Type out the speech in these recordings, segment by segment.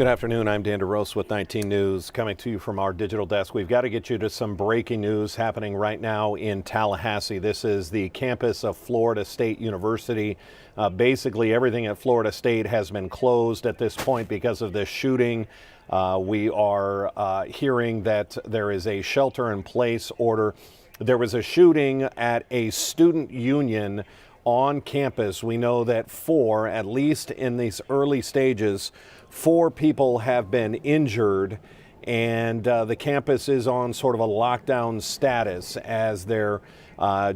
Good afternoon. I'm Dan DeRose with 19 News, coming to you from our digital desk. We've got to get you to some breaking news happening right now in Tallahassee. This is the campus of Florida State University. Basically, everything at Florida State has been closed at this point because of this shooting. We are hearing that there is a shelter-in-place order. There was a shooting at a student union on campus. We know that at least in these early stages, 4 people have been injured, and the campus is on sort of a lockdown status as they're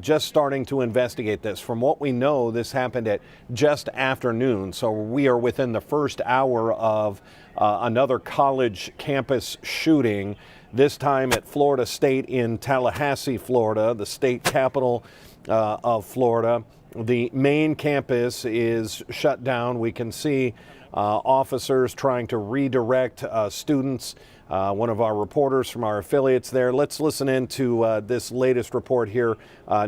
just starting to investigate this. From what we know, this happened at just after noon, so we are within the first hour of another college campus shooting, this time at Florida State in Tallahassee, Florida, the state capital of Florida. The main campus is shut down. We can see officers trying to redirect students. One of our reporters from our affiliates there. Let's listen in to this latest report here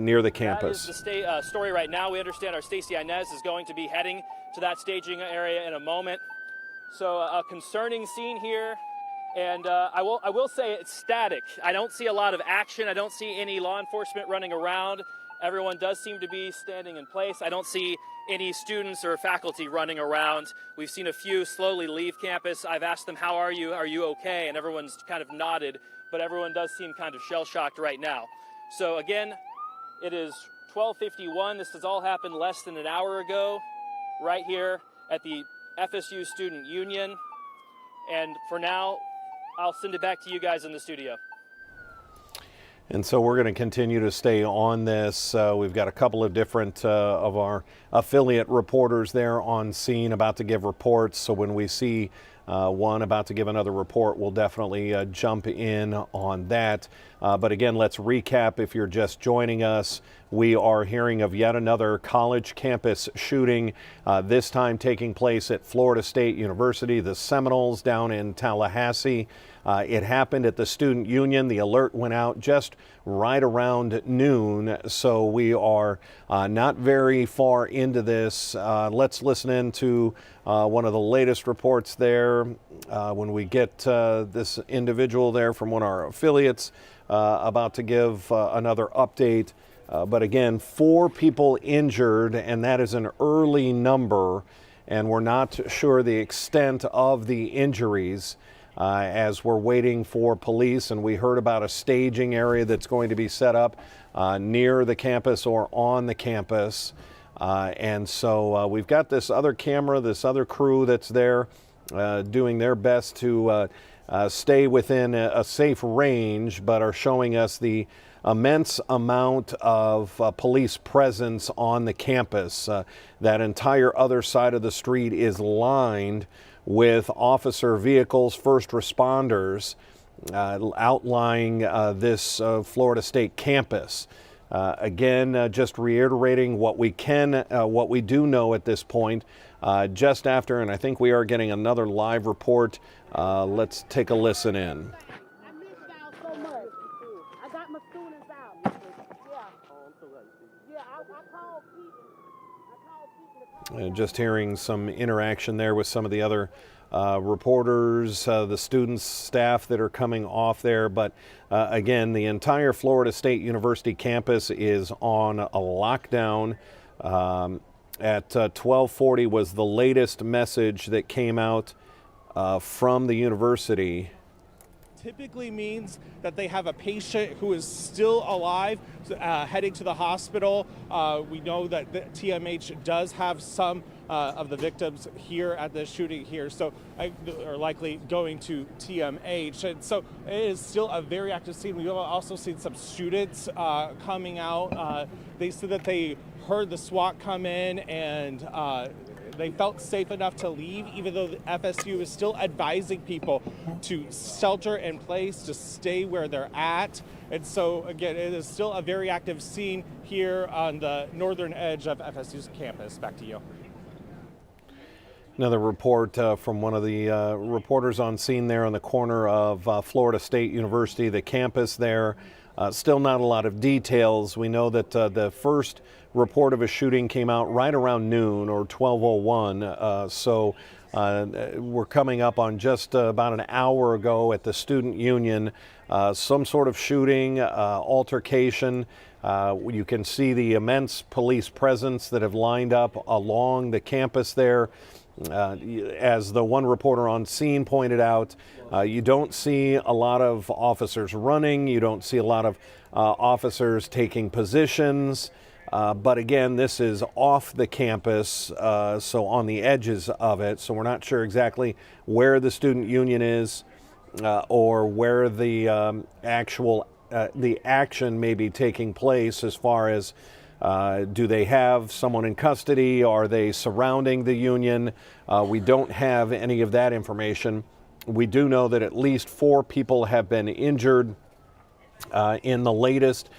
near the campus. That is the story right now. We understand our Stacey Inez is going to be heading to that staging area in a moment. So a concerning scene here. And I will say it's static. I don't see a lot of action. I don't see any law enforcement running around. Everyone does seem to be standing in place. I don't see any students or faculty running around. We've seen a few slowly leave campus. I've asked them, how are you? Are you okay? And everyone's kind of nodded, but everyone does seem kind of shell-shocked right now. So again, it is 12:51. This has all happened less than an hour ago, right here at the FSU Student Union. And for now, I'll send it back to you guys in the studio. And so we're going to continue to stay on this. We've got a couple of different of our affiliate reporters there on scene about to give reports. So when we see one about to give another report, we'll definitely jump in on that. But again, let's recap if you're just joining us. We are hearing of yet another college campus shooting, this time taking place at Florida State University, the Seminoles down in Tallahassee. It happened at the Student Union. The alert went out just right around noon, so we are not very far into this. Let's listen in to one of the latest reports there when we get this individual there from one of our affiliates about to give another update. But again, 4 people injured, and that is an early number, and we're not sure the extent of the injuries. As we're waiting for police, and we heard about a staging area that's going to be set up near the campus or on the campus. And so we've got this other camera, this other crew that's there doing their best to stay within a safe range, but are showing us the immense amount of police presence on the campus. That entire other side of the street is lined with officer vehicles, first responders, outlying this Florida State campus. Again, just reiterating what we do know at this point, just after, and I think we are getting another live report. Let's take a listen in. I miss y'all so much. I got my students out. Yeah, I called Pete. Just hearing some interaction there with some of the other reporters, the students, staff that are coming off there. But again, the entire Florida State University campus is on a lockdown. At 12:40 was the latest message that came out from the university. Typically means that they have a patient who is still alive heading to the hospital. We know that the TMH does have some of the victims here at the shooting here, so are likely going to TMH. And so it is still a very active scene. We've also seen some students coming out. They said that they heard the SWAT come in and they felt safe enough to leave, even though the FSU is still advising people to shelter in place, to stay where they're at. And so, again, it is still a very active scene here on the northern edge of FSU's campus. Back to you. Another report from one of the reporters on scene there on the corner of Florida State University, the campus there. Still not a lot of details. We know that the first report of a shooting came out right around noon or 12:01. We're coming up on just about an hour ago at the Student Union. Some sort of shooting, altercation. You can see the immense police presence that have lined up along the campus there. As the one reporter on scene pointed out, you don't see a lot of officers running. You don't see a lot of officers taking positions. But again, this is off the campus, so on the edges of it. So we're not sure exactly where the student union is or where the the action may be taking place as far as do they have someone in custody? Are they surrounding the union? We don't have any of that information. We do know that at least 4 people have been injured in the latest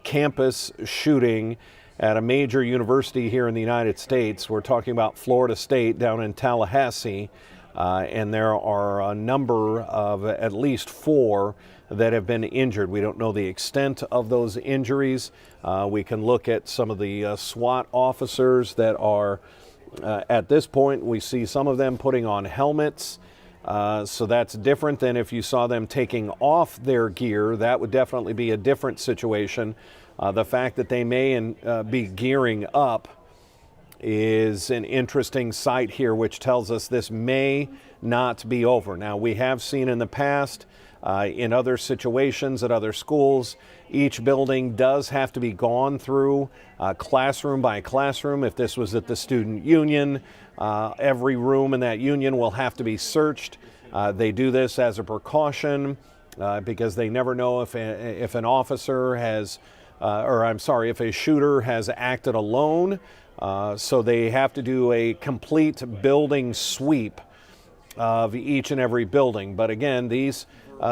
campus shooting at a major university here in the United States. We're talking about Florida State down in Tallahassee, and there are a number of at least 4 that have been injured. We don't know the extent of those injuries. We can look at some of the SWAT officers that are, at this point, we see some of them putting on helmets. So that's different than if you saw them taking off their gear. That would definitely be a different situation. The fact that they may be gearing up is an interesting sight here, which tells us this may not be over. Now, we have seen in the past, in other situations at other schools, each building does have to be gone through classroom by classroom. If this was at the student union, every room in that union will have to be searched. They do this as a precaution because they never know if an officer has, if a shooter has acted alone. So they have to do a complete building sweep of each and every building. But again, these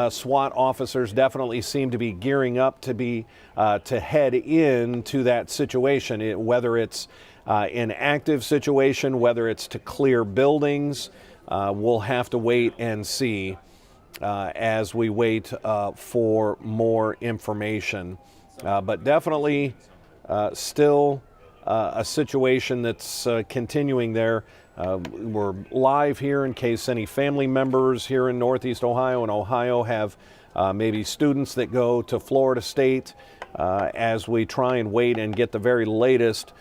SWAT officers definitely seem to be gearing up to head into that situation, whether it's an active situation, whether it's to clear buildings. We'll have to wait and see as we wait for more information. But definitely still a situation that's continuing there. We're live here in case any family members here in Northeast Ohio and Ohio have maybe students that go to Florida State, as we try and wait and get the very latest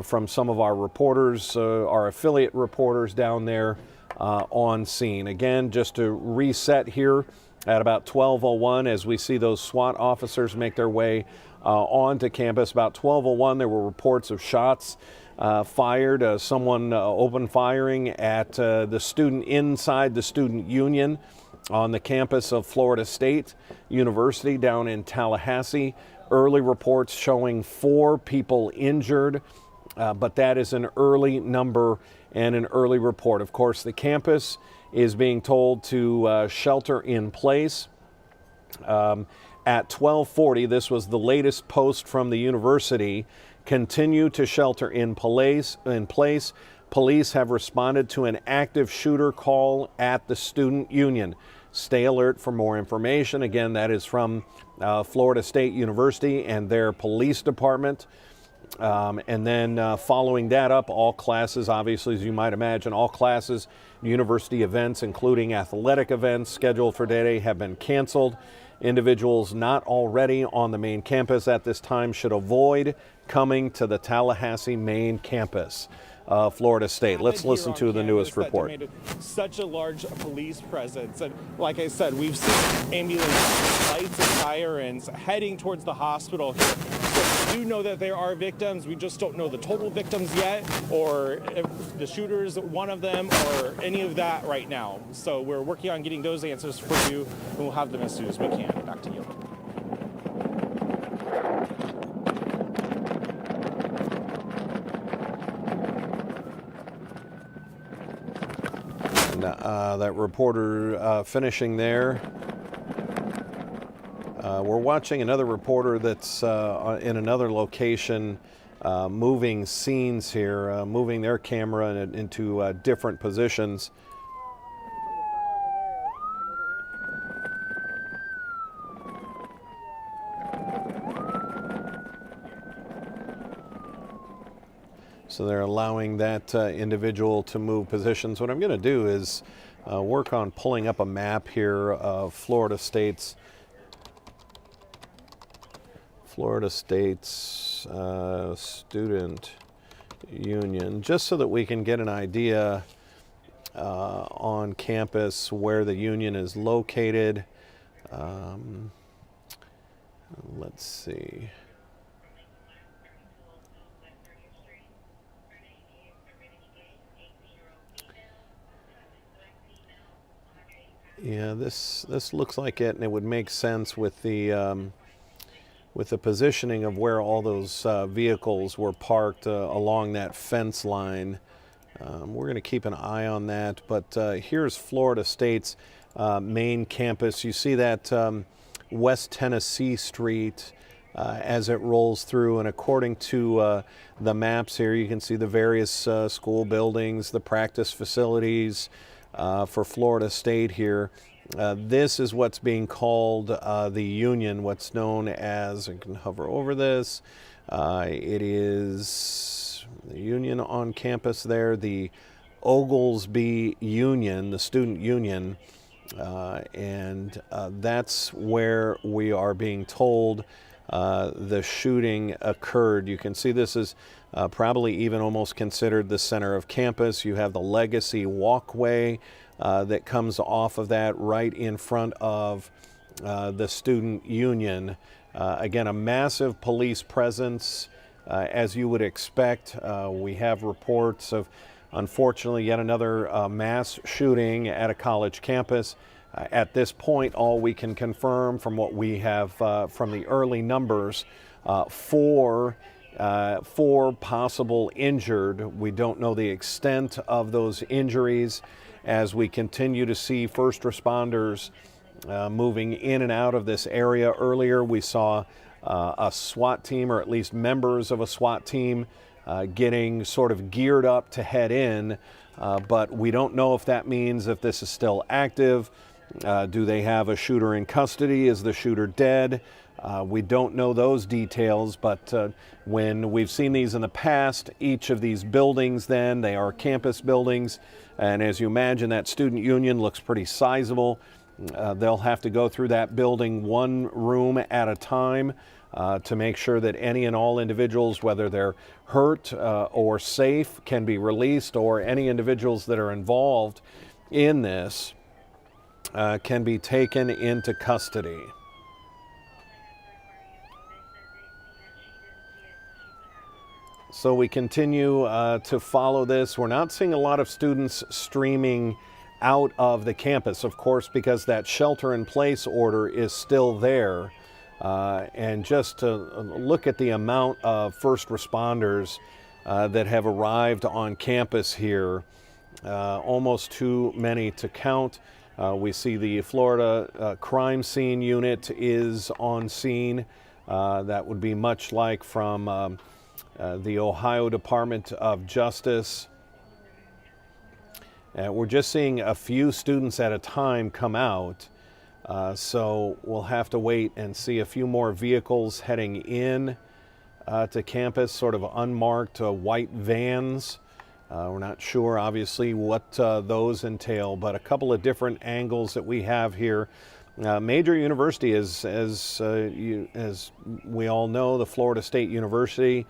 from some of our reporters, our affiliate reporters down there on scene. Again, just to reset here at about 12:01 as we see those SWAT officers make their way onto campus. About 12:01 there were reports of shots fired, someone open firing at the student inside the student union on the campus of Florida State University down in Tallahassee. Early reports showing 4 people injured, but that is an early number and an early report. Of course, the campus is being told to shelter in place. At 12:40, this was the latest post from the university, continue to shelter in place. Police have responded to an active shooter call at the student union. Stay alert for more information. Again, that is from Florida State University and their police department. And then following that up, all classes, obviously, as you might imagine, all classes, university events, including athletic events scheduled for today, have been canceled. Individuals not already on the main campus at this time should avoid coming to the Tallahassee main campus of Florida State. Let's listen to the newest report. Such a large police presence, and like I said, we've seen ambulance lights and sirens heading towards the hospital here. So we do know that there are victims. We just don't know the total victims yet, or if the shooter's one of them, or any of that right now. So we're working on getting those answers for you, and we'll have them as soon as we can. Back to you. That reporter finishing there. We're watching another reporter that's in another location moving scenes here, moving their camera into different positions. So they're allowing that individual to move positions. What I'm going to do is work on pulling up a map here of Florida State's student union, just so that we can get an idea on campus where the union is located. Let's see. Yeah, this looks like it, and it would make sense with the positioning of where all those vehicles were parked along that fence line. We're going to keep an eye on that, but here's Florida State's main campus. You see that West Tennessee Street as it rolls through, and according to the maps here, you can see the various school buildings, the practice facilities for Florida State here. This is what's being called the Union, what's known as, I can hover over this, it is the Union on campus there, the Oglesby Union, the student union, and that's where we are being told the shooting occurred. You can see this is probably even almost considered the center of campus. You have the Legacy walkway that comes off of that right in front of the student union. Again, a massive police presence, as you would expect. We have reports of, unfortunately, yet another mass shooting at a college campus. At this point, all we can confirm from what we have from the early numbers, four possible injured. We don't know the extent of those injuries as we continue to see first responders moving in and out of this area. Earlier, we saw a SWAT team, or at least members of a SWAT team, getting sort of geared up to head in, but we don't know if that means if this is still active. Do they have a shooter in custody? Is the shooter dead? We don't know those details, but when we've seen these in the past, each of these buildings then, they are campus buildings, and as you imagine, that student union looks pretty sizable. They'll have to go through that building one room at a time to make sure that any and all individuals, whether they're hurt or safe, can be released, or any individuals that are involved in this can be taken into custody. So we continue to follow this. We're not seeing a lot of students streaming out of the campus, of course, because that shelter-in-place order is still there. And just to look at the amount of first responders that have arrived on campus here, almost too many to count. We see the Florida crime scene unit is on scene. That would be much like from the Ohio Department of Justice. We're just seeing a few students at a time come out, so we'll have to wait and see a few more vehicles heading in to campus, sort of unmarked white vans. We're not sure, obviously, what those entail, but a couple of different angles that we have here. Major university is, as we all know, the Florida State University,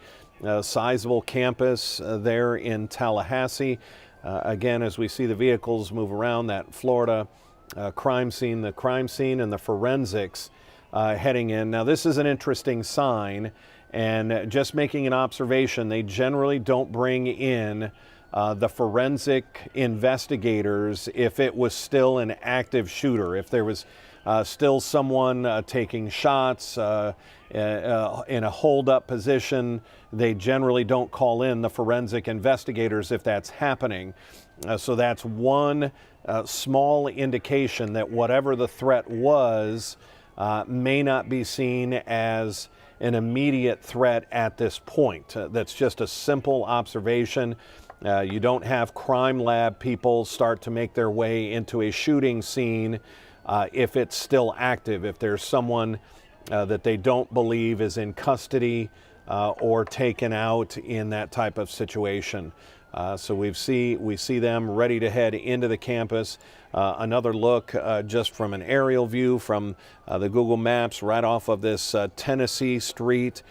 sizable campus there in Tallahassee. Again, as we see the vehicles move around, that Florida crime scene, the crime scene and the forensics heading in. Now, this is an interesting sign, and just making an observation, they generally don't bring in the forensic investigators if it was still an active shooter, if there was still someone taking shots in a hold-up position. They generally don't call in the forensic investigators if that's happening. So that's one small indication that whatever the threat was may not be seen as an immediate threat at this point. That's just a simple observation. You don't have crime lab people start to make their way into a shooting scene if it's still active, if there's someone that they don't believe is in custody or taken out in that type of situation. So we see them ready to head into the campus. Another look just from an aerial view from the Google Maps right off of this Tennessee Street.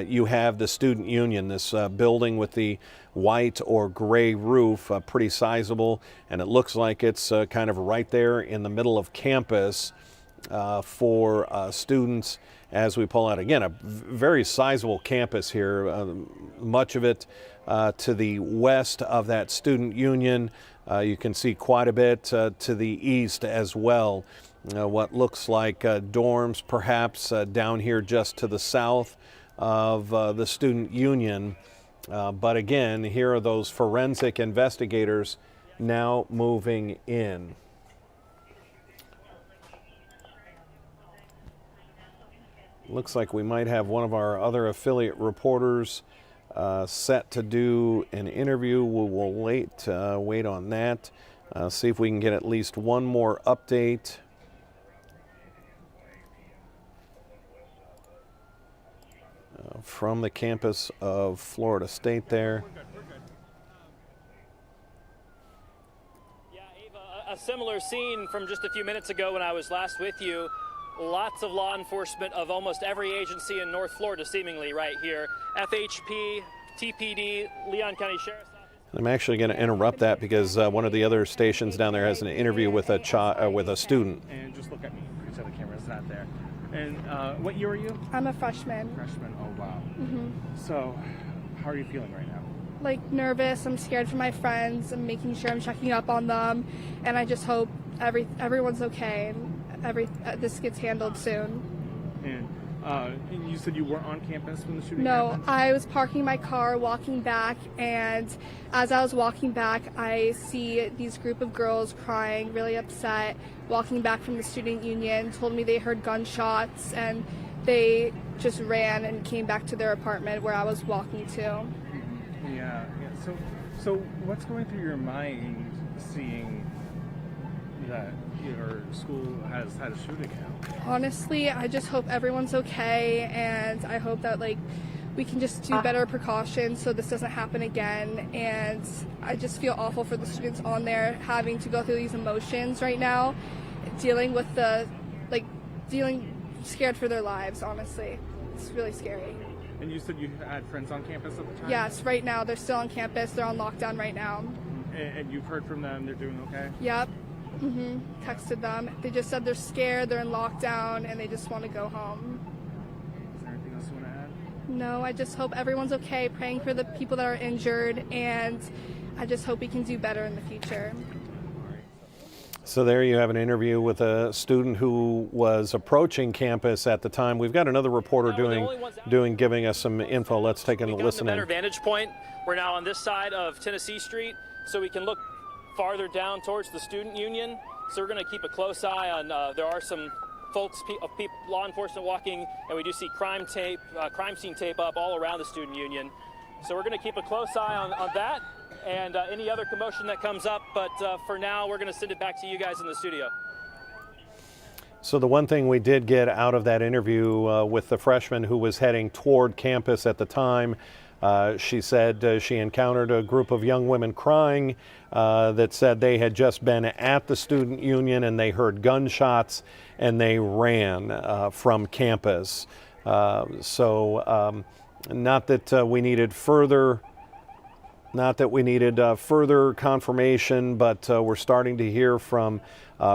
You have the Student Union, this building with the white or gray roof, pretty sizable, and it looks like it's kind of right there in the middle of campus for students as we pull out. Again, a very sizable campus here, much of it to the west of that Student Union. You can see quite a bit to the east as well. What looks like dorms perhaps down here just to the south of the Student Union. But again, here are those forensic investigators now moving in. Looks like we might have one of our other affiliate reporters set to do an interview. We will wait on that. See if we can get at least one more update. From the campus of Florida State there. Yeah, Ava, a similar scene from just a few minutes ago when I was last with you. Lots of law enforcement of almost every agency in North Florida seemingly right here. FHP, TPD, Leon County Sheriff's Office. I'm actually going to interrupt that because one of the other stations down there has an interview with a student. And just look at me, so the camera's not there. And what year are you? I'm a freshman. Freshman, oh wow. Mm-hmm. So, how are you feeling right now? Like nervous, I'm scared for my friends, I'm making sure I'm checking up on them, and I just hope everyone's okay and this gets handled soon. And you said you weren't on campus when the shooting No, happened? I was parking my car, walking back, and as I was walking back, I see these group of girls crying, really upset, walking back from the student union, told me they heard gunshots, and they just ran and came back to their apartment where I was walking to. Mm-hmm. Yeah. So what's going through your mind seeing that your school has had a shooting now? Honestly, I just hope everyone's okay, and I hope that we can just do better precautions so this doesn't happen again. And I just feel awful for the students on there having to go through these emotions right now, dealing with scared for their lives, honestly. It's really scary. And you said you had friends on campus at the time? Yes, right now they're still on campus. They're on lockdown right now. And you've heard from them, they're doing okay? Yep. Texted them. They just said they're scared, they're in lockdown, and they just want to go home. Is there anything else you want to add? No, I just hope everyone's okay, praying for the people that are injured, and I just hope we can do better in the future. So there you have an interview with a student who was approaching campus at the time. We've got another reporter giving us some info. Let's take a listen in. Better vantage point. We're now on this side of Tennessee Street, so we can look farther down towards the Student Union. So we're going to keep a close eye on. There are some folks, law enforcement walking, and we do see crime scene tape up all around the Student Union. So we're going to keep a close eye on that and any other commotion that comes up. But for now, we're going to send it back to you guys in the studio. So the one thing we did get out of that interview with the freshman who was heading toward campus at the time, she said she encountered a group of young women crying that said they had just been at the Student Union and they heard gunshots and they ran from campus. Not that we needed further confirmation, but we're starting to hear from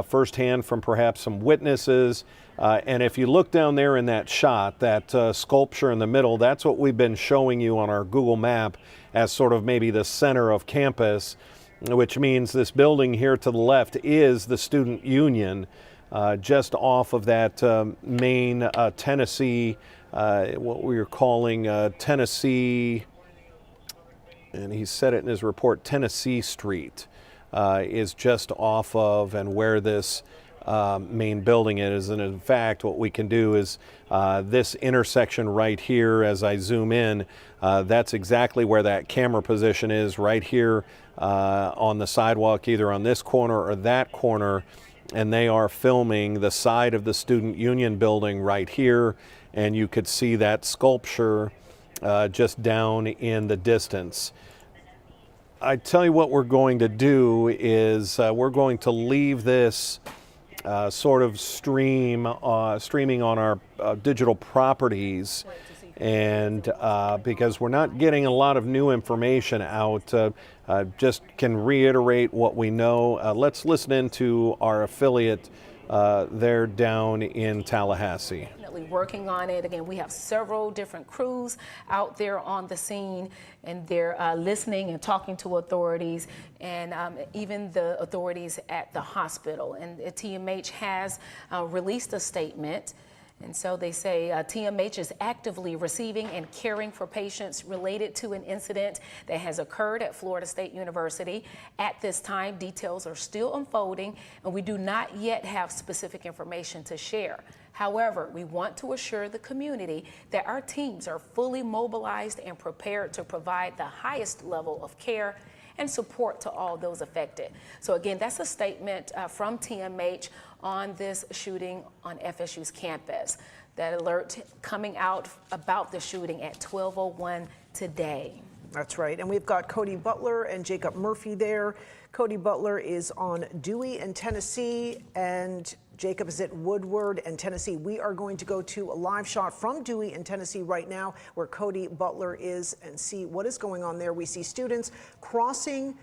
firsthand from perhaps some witnesses. And if you look down there in that shot, that sculpture in the middle, that's what we've been showing you on our Google map as sort of maybe the center of campus, which means this building here to the left is the Student Union, just off of that main Tennessee, what we were calling Tennessee, and he said it in his report, Tennessee Street is just off of and where this main building is. And in fact, what we can do is this intersection right here, as I zoom in, that's exactly where that camera position is, right here on the sidewalk, either on this corner or that corner. And they are filming the side of the Student Union building right here. And you could see that sculpture just down in the distance. I tell you what we're going to do is we're going to leave this sort of streaming on our digital properties, and because we're not getting a lot of new information out, just can reiterate what we know. Let's listen into our affiliate there down in Tallahassee. Working on it. Again, we have several different crews out there on the scene, and they're listening and talking to authorities, and even the authorities at the hospital. And TMH has released a statement. And so they say TMH is actively receiving and caring for patients related to an incident that has occurred at Florida State University. At this time, details are still unfolding, and we do not yet have specific information to share. However, we want to assure the community that our teams are fully mobilized and prepared to provide the highest level of care and support to all those affected. So again, that's a statement from TMH on this shooting on FSU's campus. That alert coming out about the shooting at 12:01 today. That's right. And we've got Cody Butler and Jacob Murphy there. Cody Butler is on Dewey in Tennessee, and Jacob is at Woodward and Tennessee. We are going to go to a live shot from Dewey in Tennessee right now, where Cody Butler is, and see what is going on there. We see students crossing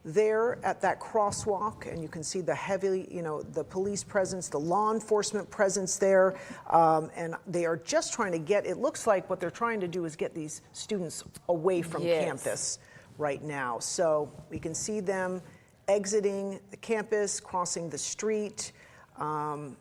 there at that crosswalk, and you can see the heavy, the police presence, the law enforcement presence there, and they are just trying to get, it looks like what they're trying to do is get these students away from campus right now. So we can see them exiting the campus, crossing the street,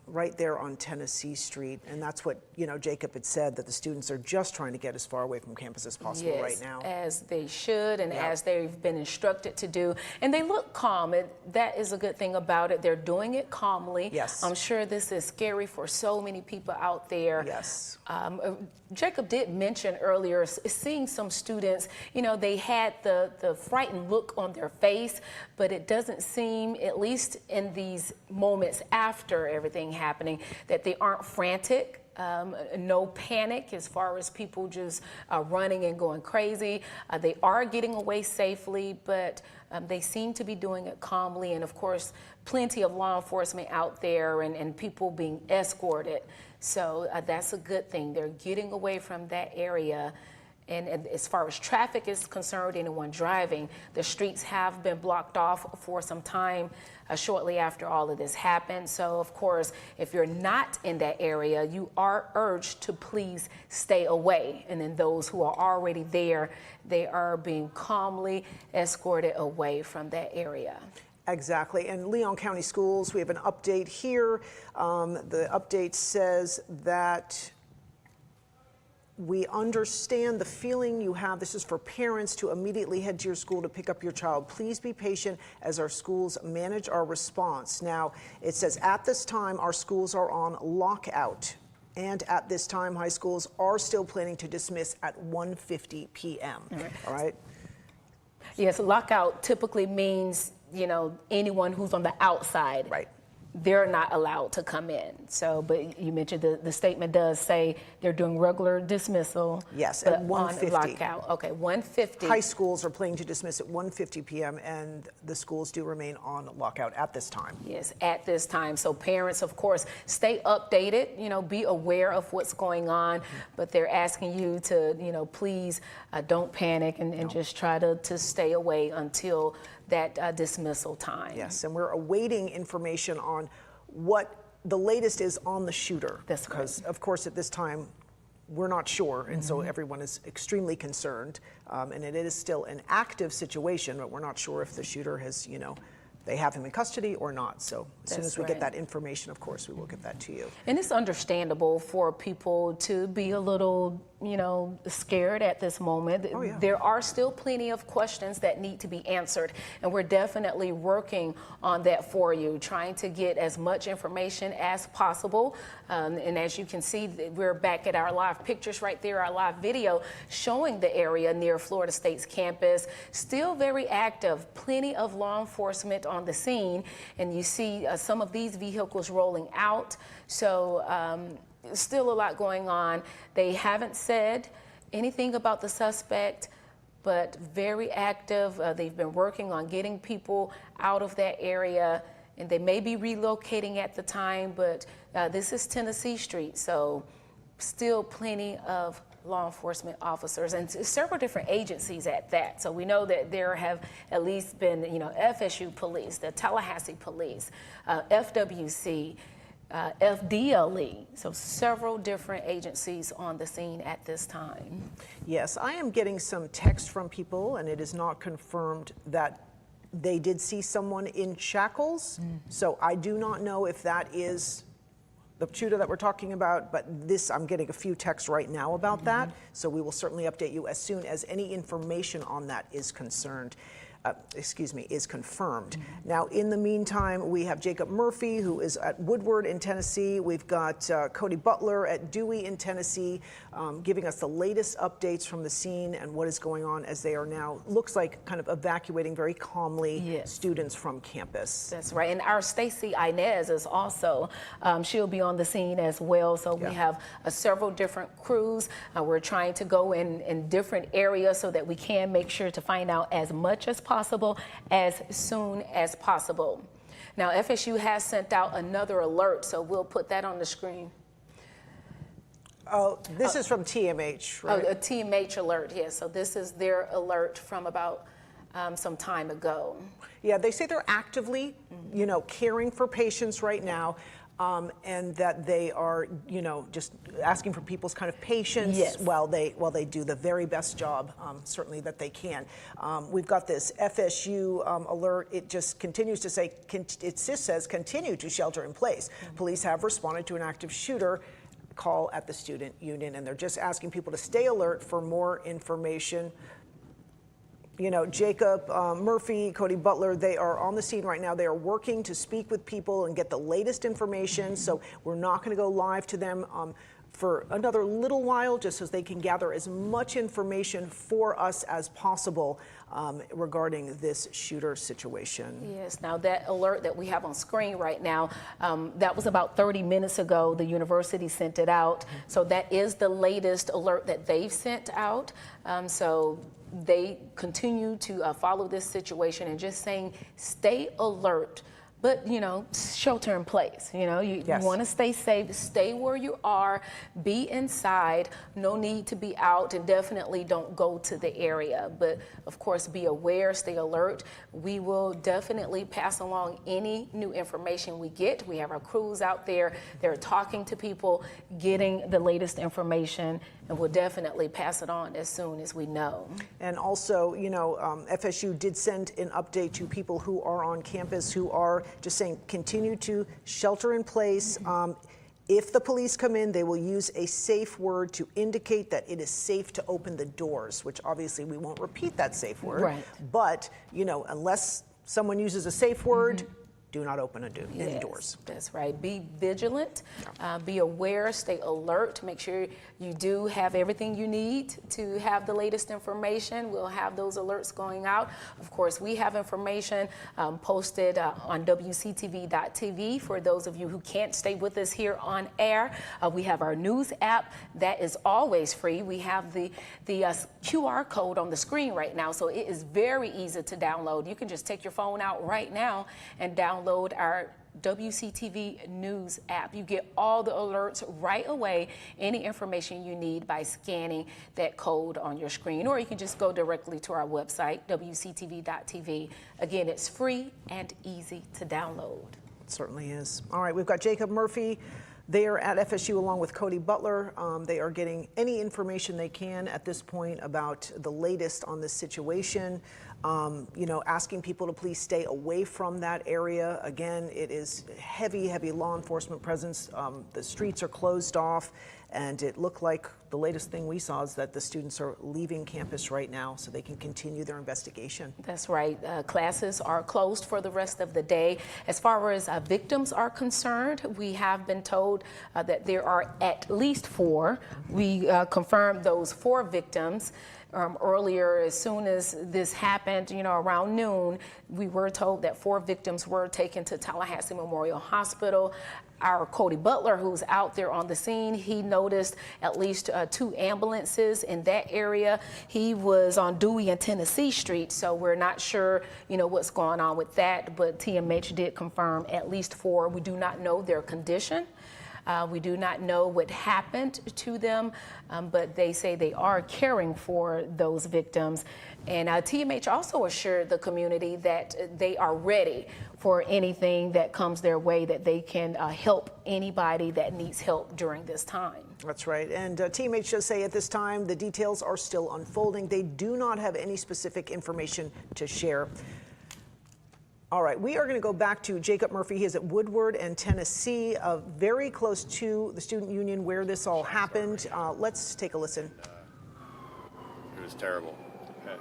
right there on Tennessee Street. And that's what, Jacob had said, that the students are just trying to get as far away from campus as possible right now. As they should, and as they've been instructed to do. And they look calm. That is a good thing about it. They're doing it calmly. Yes. I'm sure this is scary for so many people out there. Yes. Jacob did mention earlier, seeing some students, they had the frightened look on their face, but it doesn't seem, at least in these moments after everything happening, that they aren't frantic. No panic as far as people just running and going crazy. They are getting away safely, but they seem to be doing it calmly. And of course, plenty of law enforcement out there and people being escorted. So that's a good thing. They're getting away from that area. And as far as traffic is concerned, anyone driving, the streets have been blocked off for some time shortly after all of this happened. So, of course, if you're not in that area, you are urged to please stay away. And then those who are already there, they are being calmly escorted away from that area. Exactly. And Leon County Schools, we have an update here. The update says that we understand the feeling you have. This is for parents to immediately head to your school to pick up your child. Please be patient as our schools manage our response. Now, it says at this time, our schools are on lockout. And at this time, high schools are still planning to dismiss at 1:50 p.m. All right? Yes, lockout typically means, anyone who's on the outside. Right. They're not allowed to come in. So, but you mentioned the statement does say they're doing regular dismissal. Yes, at 1:50. Lockout. Okay, 1:50. High schools are planning to dismiss at 1:50 p.m. and the schools do remain on lockout at this time. Yes, at this time. So parents, of course, stay updated, be aware of what's going on, but they're asking you to, please don't panic and just try to stay away until that dismissal time. Yes, and we're awaiting information on what the latest is on the shooter. That's correct. Because, of course, at this time, we're not sure, and so everyone is extremely concerned. And it is still an active situation, but we're not sure if the shooter has, they have him in custody or not. So as soon as we get that information, of course, we will get that to you. And it's understandable for people to be a little, scared at this moment. Oh, yeah. There are still plenty of questions that need to be answered, and we're definitely working on that for you, trying to get as much information as possible. And as you can see, we're back at our live pictures right there, our live video showing the area near Florida State's campus. Still very active, plenty of law enforcement on the scene, and you see some of these vehicles rolling out. So still a lot going on. They haven't said anything about the suspect, but very active. They've been working on getting people out of that area, and they may be relocating at the time, but this is Tennessee Street, so still plenty of law enforcement officers and several different agencies at that. So we know that there have at least been, FSU police, the Tallahassee police, FWC, FDLE, so several different agencies on the scene at this time. Yes, I am getting some text from people, and it is not confirmed that they did see someone in shackles. So I do not know if that is the shooter that we're talking about, but I'm getting a few texts right now about that. So we will certainly update you as soon as any information on that is confirmed. Now, in the meantime, we have Jacob Murphy, who is at Woodward in Tennessee. We've got Cody Butler at Dewey in Tennessee, giving us the latest updates from the scene and what is going on as they are now, looks like, kind of evacuating very calmly students from campus. That's right. And our Stacey Inez is also, she'll be on the scene as well. So we have several different crews. We're trying to go in different areas so that we can make sure to find out as much as possible as soon as possible. Now, FSU has sent out another alert, so we'll put that on the screen. Oh, this is from TMH, right? Oh, a TMH alert, yes. So this is their alert from about some time ago. Yeah, they say they're actively, caring for patients right now. And that they are, just asking for people's kind of patience while they do the very best job, certainly that they can. We've got this FSU alert. It just continues to say, it just says continue to shelter in place. Police have responded to an active shooter call at the student union, and they're just asking people to stay alert for more information. Jacob Murphy, Cody Butler, they are on the scene right now. They are working to speak with people and get the latest information. So we're not going to go live to them for another little while, just so they can gather as much information for us as possible regarding this shooter situation. Yes, now that alert that we have on screen right now, that was about 30 minutes ago. The university sent it out. So that is the latest alert that they've sent out. So they continue to follow this situation and just saying, stay alert. But, shelter in place. You want to stay safe, stay where you are, be inside, no need to be out, and definitely don't go to the area. But, of course, be aware, stay alert. We will definitely pass along any new information we get. We have our crews out there. They're talking to people, getting the latest information, and we'll definitely pass it on as soon as we know. And also, FSU did send an update to people who are on campus who are just saying continue to shelter in place. If the police come in, they will use a safe word to indicate that it is safe to open the doors, which obviously we won't repeat that safe word. Right. But, unless someone uses a safe word, do not open any doors. That's right. Be vigilant, be aware, stay alert, make sure you do have everything you need to have the latest information. We'll have those alerts going out. Of course, we have information posted on WCTV.tv for those of you who can't stay with us here on air. We have our news app that is always free. We have the QR code on the screen right now, so it is very easy to download. You can just take your phone out right now and download our WCTV News app. You get all the alerts right away, any information you need by scanning that code on your screen, or you can just go directly to our website, WCTV.tv. Again, it's free and easy to download. It certainly is. All right, we've got Jacob Murphy. They are at FSU along with Cody Butler. They are getting any information they can at this point about the latest on this situation. Asking people to please stay away from that area. Again, it is heavy law enforcement presence. The streets are closed off, and it looked like the latest thing we saw is that the students are leaving campus right now so they can continue their investigation. That's right. Classes are closed for the rest of the day. As far as victims are concerned, we have been told that there are at least 4. We confirmed those 4 victims. Earlier, as soon as this happened, around noon, we were told that 4 victims were taken to Tallahassee Memorial Hospital. Our Cody Butler, who's out there on the scene, he noticed at least 2 ambulances in that area. He was on Dewey and Tennessee Street, so we're not sure, what's going on with that, but TMH did confirm at least 4. We do not know their condition. We do not know what happened to them, but they say they are caring for those victims. And TMH also assured the community that they are ready for anything that comes their way, that they can help anybody that needs help during this time. That's right. And TMH does say at this time the details are still unfolding. They do not have any specific information to share. All right, we are going to go back to Jacob Murphy. He is at Woodward and Tennessee, very close to the student union where this all happened. Let's take a listen. It was terrible. Yes.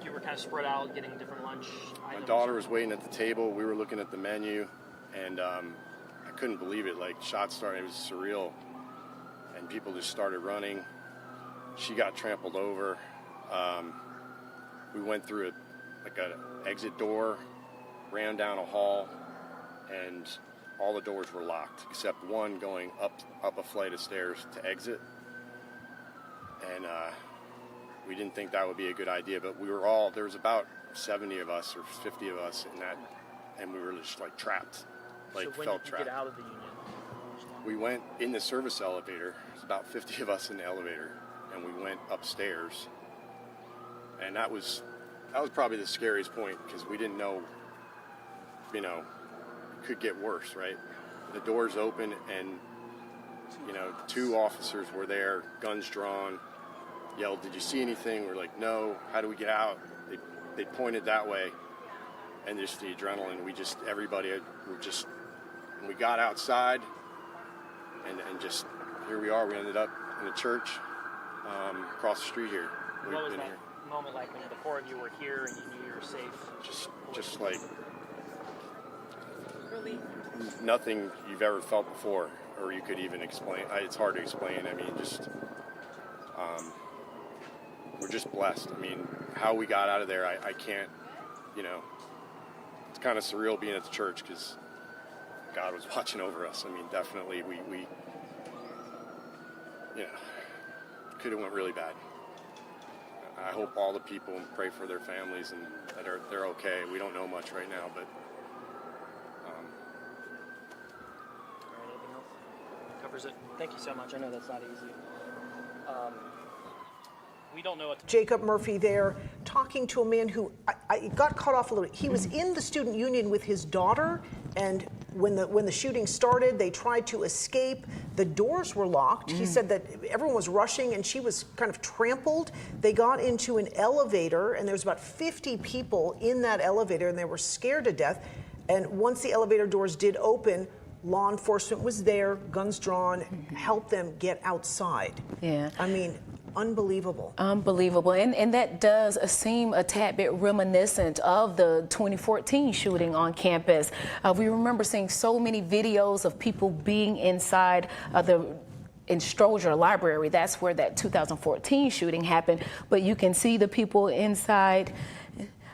You were kind of spread out, getting different lunch items. My daughter was waiting at the table. We were looking at the menu, and I couldn't believe it. Like, shots started. It was surreal, and people just started running. She got trampled over. We went through an exit door, ran down a hall, and all the doors were locked except one going up a flight of stairs to exit. And we didn't think that would be a good idea, but there was about 70 of us or 50 of us in that, and we were just like trapped, like So when felt did you trapped. get out of the union? We went in the service elevator. There's about 50 of us in the elevator, and we went upstairs, and that was probably the scariest point because we didn't know, it could get worse, right? The doors open and, 2 officers were there, guns drawn, yelled, "Did you see anything?" We're like, "No, how do we get out?" They pointed that way, and just the adrenaline, when we got outside, and just, here we are, we ended up in a church across the street here. We've What was been that here. moment like when the 4 of you were here and you knew you were safe? Just like nothing you've ever felt before, or you could even explain. It's hard to explain. I mean, we're just blessed. I mean, how we got out of there, I can't, it's kind of surreal being at the church because God was watching over us. I mean, definitely we could have went really bad. I hope all the people pray for their families and that they're okay. We don't know much right now, but All right, anything else? Covers it. Thank you so much. I know that's not easy. We don't know what to Jacob Murphy there talking to a man who I got cut off a little bit. He was in the student union with his daughter, and when the shooting started, they tried to escape. The doors were locked. He said that everyone was rushing and she was kind of trampled. They got into an elevator, and there was about 50 people in that elevator, and they were scared to death. And once the elevator doors did open, law enforcement was there, guns drawn, helped them get outside. Yeah. I mean, unbelievable. Unbelievable. And that does seem a tad bit reminiscent of the 2014 shooting on campus. We remember seeing so many videos of people being inside in Stroger Library. That's where that 2014 shooting happened. But you can see the people inside.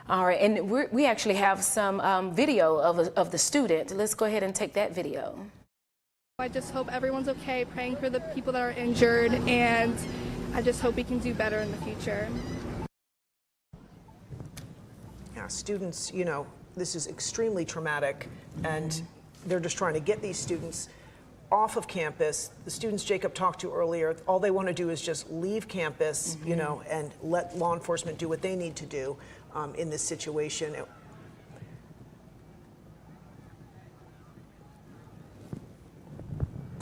All right, and we actually have some video of the student. Let's go ahead and take that video. I just hope everyone's okay, praying for the people that are injured, and I just hope we can do better in the future. Yeah, students, this is extremely traumatic, and they're just trying to get these students off of campus. The students Jacob talked to earlier, all they want to do is just leave campus, and let law enforcement do what they need to do in this situation.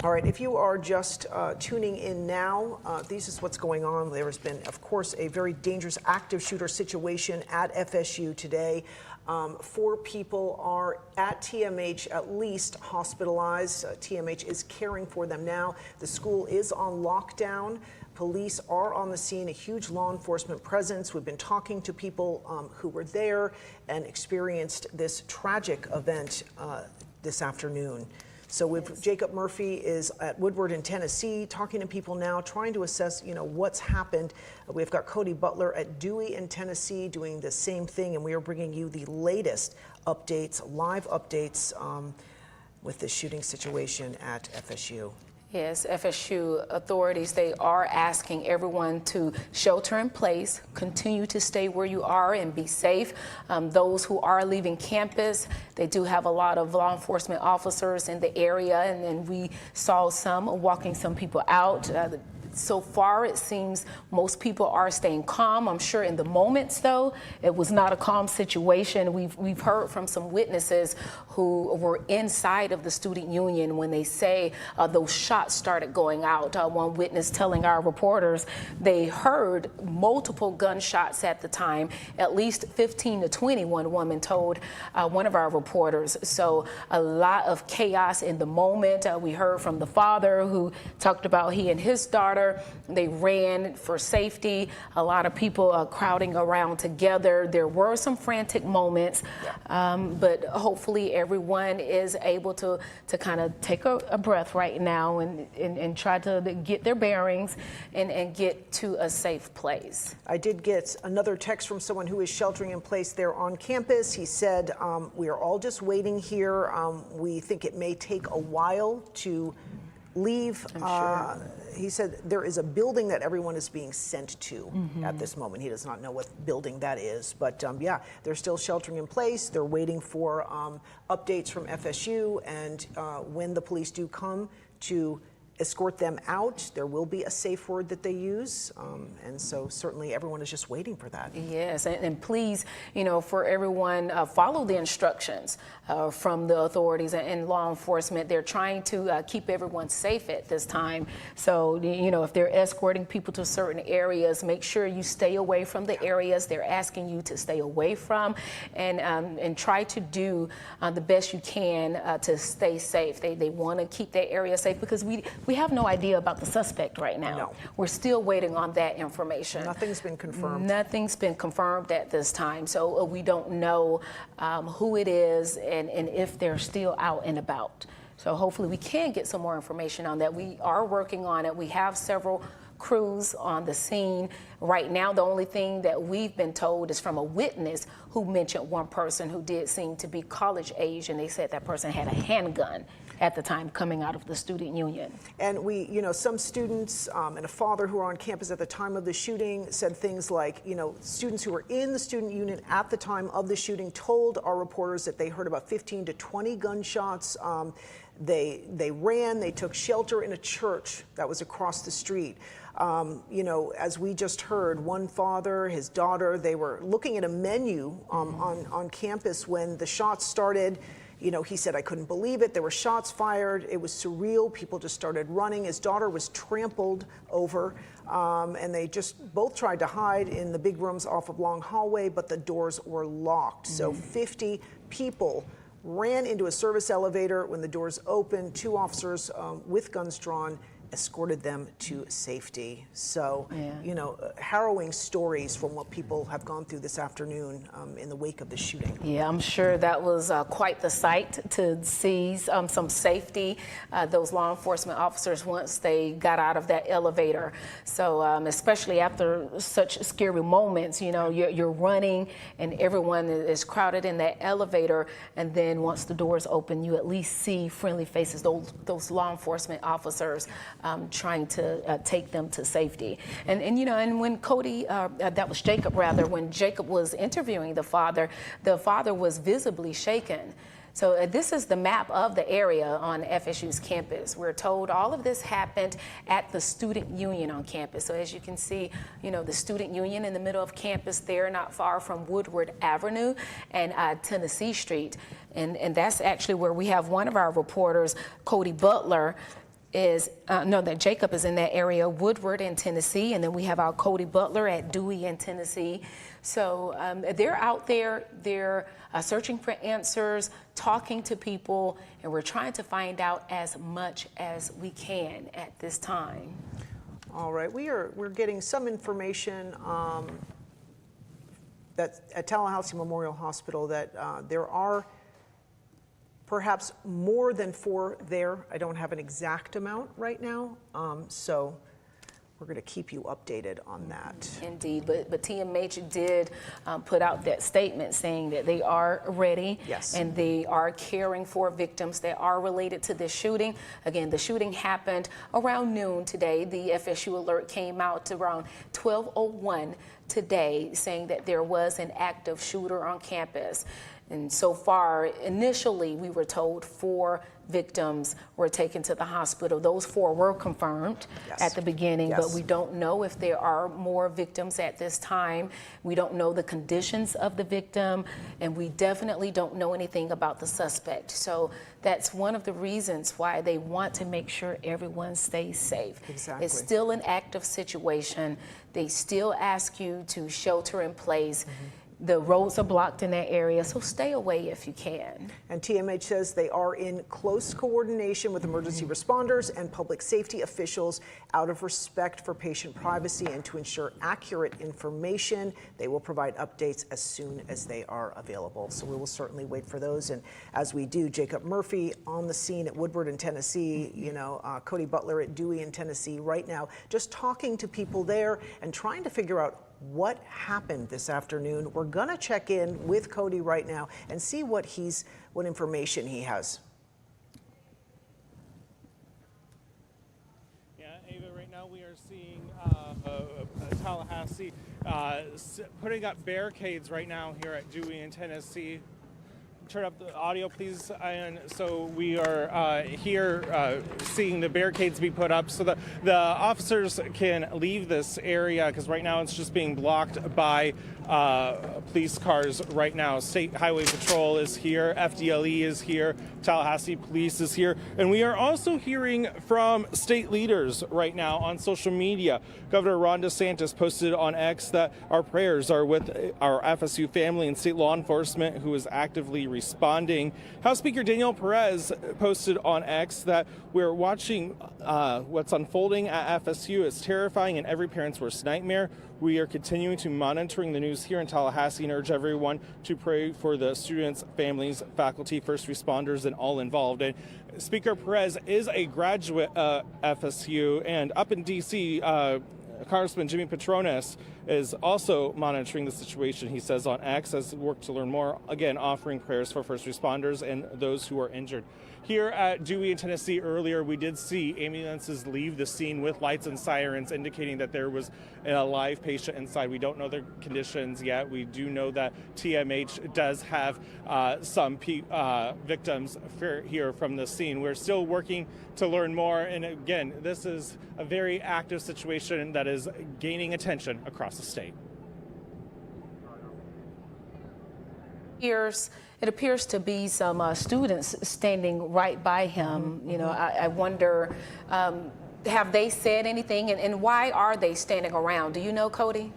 All right, if you are just tuning in now, this is what's going on. There has been, of course, a very dangerous active shooter situation at FSU today. 4 people are at TMH, at least hospitalized. TMH is caring for them now. The school is on lockdown. Police are on the scene, a huge law enforcement presence. We've been talking to people who were there and experienced this tragic event this afternoon. So Jacob Murphy is at Woodward in Tennessee, talking to people now, trying to assess, what's happened. We've got Cody Butler at Dewey in Tennessee doing the same thing, and we are bringing you the latest updates, live updates, with this shooting situation at FSU. Yes, FSU authorities, they are asking everyone to shelter in place, continue to stay where you are and be safe. Those who are leaving campus, they do have a lot of law enforcement officers in the area, and we saw some walking some people out. So far, it seems most people are staying calm. I'm sure in the moments, though, it was not a calm situation. We've heard from some witnesses who were inside of the student union when they say those shots started going out. One witness telling our reporters they heard multiple gunshots at the time, at least 15 to 20, one woman told one of our reporters. So a lot of chaos in the moment. We heard from the father who talked about he and his daughter, they ran for safety. A lot of people crowding around together. There were some frantic moments, but hopefully everyone is able to kind of take a breath right now and try to get their bearings and get to a safe place. I did get another text from someone who is sheltering in place there on campus. He said, we are all just waiting here. We think it may take a while to leave. Sure. He said there is a building that everyone is being sent to at this moment. He does not know what building that is, but yeah, they're still sheltering in place. They're waiting for updates from FSU, and when the police do come to escort them out, there will be a safe word that they use, and so certainly everyone is just waiting for that. Yes, and please, for everyone, follow the instructions from the authorities and law enforcement. They're trying to keep everyone safe at this time. So, if they're escorting people to certain areas, make sure you stay away from the areas they're asking you to stay away from, and try to do the best you can to stay safe. They want to keep their area safe because we have no idea about the suspect right now. No. We're still waiting on that information. Nothing's been confirmed. Nothing's been confirmed at this time. So we don't know who it is and if they're still out and about. So hopefully we can get some more information on that. We are working on it. We have several crews on the scene. Right now, the only thing that we've been told is from a witness who mentioned one person who did seem to be college age, and they said that person had a handgun at the time coming out of the student union. And some students and a father who were on campus at the time of the shooting said things like, students who were in the student union at the time of the shooting told our reporters that they heard about 15 to 20 gunshots. They ran, they took shelter in a church that was across the street. As we just heard, one father, his daughter, they were looking at a menu on campus when the shots started. He said, I couldn't believe it. There were shots fired. It was surreal. People just started running. His daughter was trampled over, and they just both tried to hide in the big rooms off of Long Hallway, but the doors were locked. So 50 people ran into a service elevator. When the doors opened, 2 officers with guns drawn escorted them to safety. So, harrowing stories from what people have gone through this afternoon in the wake of the shooting. Yeah, I'm sure that was quite the sight to see some safety, those law enforcement officers once they got out of that elevator. So especially after such scary moments, you're running and everyone is crowded in that elevator, and then once the doors open, you at least see friendly faces, those law enforcement officers trying to take them to safety. And when Cody, that was Jacob rather, when Jacob was interviewing the father was visibly shaken. So this is the map of the area on FSU's campus. We're told all of this happened at the student union on campus. So as you can see, the student union in the middle of campus there, not far from Woodward Avenue and Tennessee Street. And that's actually where we have one of our reporters, Cody Butler, that Jacob is in that area, Woodward in Tennessee, and then we have our Cody Butler at Dewey in Tennessee. So they're out there, they're searching for answers, talking to people, and we're trying to find out as much as we can at this time. All right, we're getting some information that at Tallahassee Memorial Hospital that there are perhaps more than 4 there. I don't have an exact amount right now, so we're going to keep you updated on that. Indeed, but TMH did put out that statement saying that they are ready, Yes, and they are caring for victims that are related to this shooting. Again, the shooting happened around noon today. The FSU alert came out around 12:01 today, saying that there was an active shooter on campus. And so far, initially, we were told 4 victims were taken to the hospital. Those 4 were confirmed at the beginning, but we don't know if there are more victims at this time. We don't know the conditions of the victim, and we definitely don't know anything about the suspect. So that's one of the reasons why they want to make sure everyone stays safe. Exactly. It's still an active situation. They still ask you to shelter in place. The roads are blocked in that area, so stay away if you can. And TMH says they are in close coordination with emergency responders and public safety officials out of respect for patient privacy and to ensure accurate information. They will provide updates as soon as they are available. So we will certainly wait for those. And as we do, Jacob Murphy on the scene at Woodward in Tennessee, Cody Butler at Dewey in Tennessee right now, just talking to people there and trying to figure out what happened this afternoon. We're gonna check in with Cody right now and see what information he has. Yeah, Ava, right now we are seeing Tallahassee putting up barricades right now here at Dewey in Tennessee. Turn up the audio, please. And so we are here seeing the barricades be put up so that the officers can leave this area, because right now it's just being blocked by police cars right now. State Highway Patrol is here, FDLE is here, Tallahassee Police is here, and we are also hearing from state leaders right now on social media. Governor Ron DeSantis posted on X that our prayers are with our FSU family and state law enforcement who is actively responding. House Speaker Daniel Perez posted on X that we're watching what's unfolding at FSU. It's terrifying and every parent's worst nightmare. We are continuing to monitoring the news here in Tallahassee and urge everyone to pray for the students, families, faculty, first responders, and all involved. And Speaker Perez is a graduate FSU, and up in D.C., Congressman Jimmy Patronis is also monitoring the situation, he says on X, as work to learn more, again, offering prayers for first responders and those who are injured. Here at Dewey in Tennessee earlier, we did see ambulances leave the scene with lights and sirens indicating that there was a live patient inside. We don't know their conditions yet. We do know that TMH does have some victims here from the scene. We're still working to learn more. And again, this is a very active situation that is gaining attention across the state. It appears to be some students standing right by him. You know, I wonder, have they said anything, and why are they standing around? Do you know, Cody?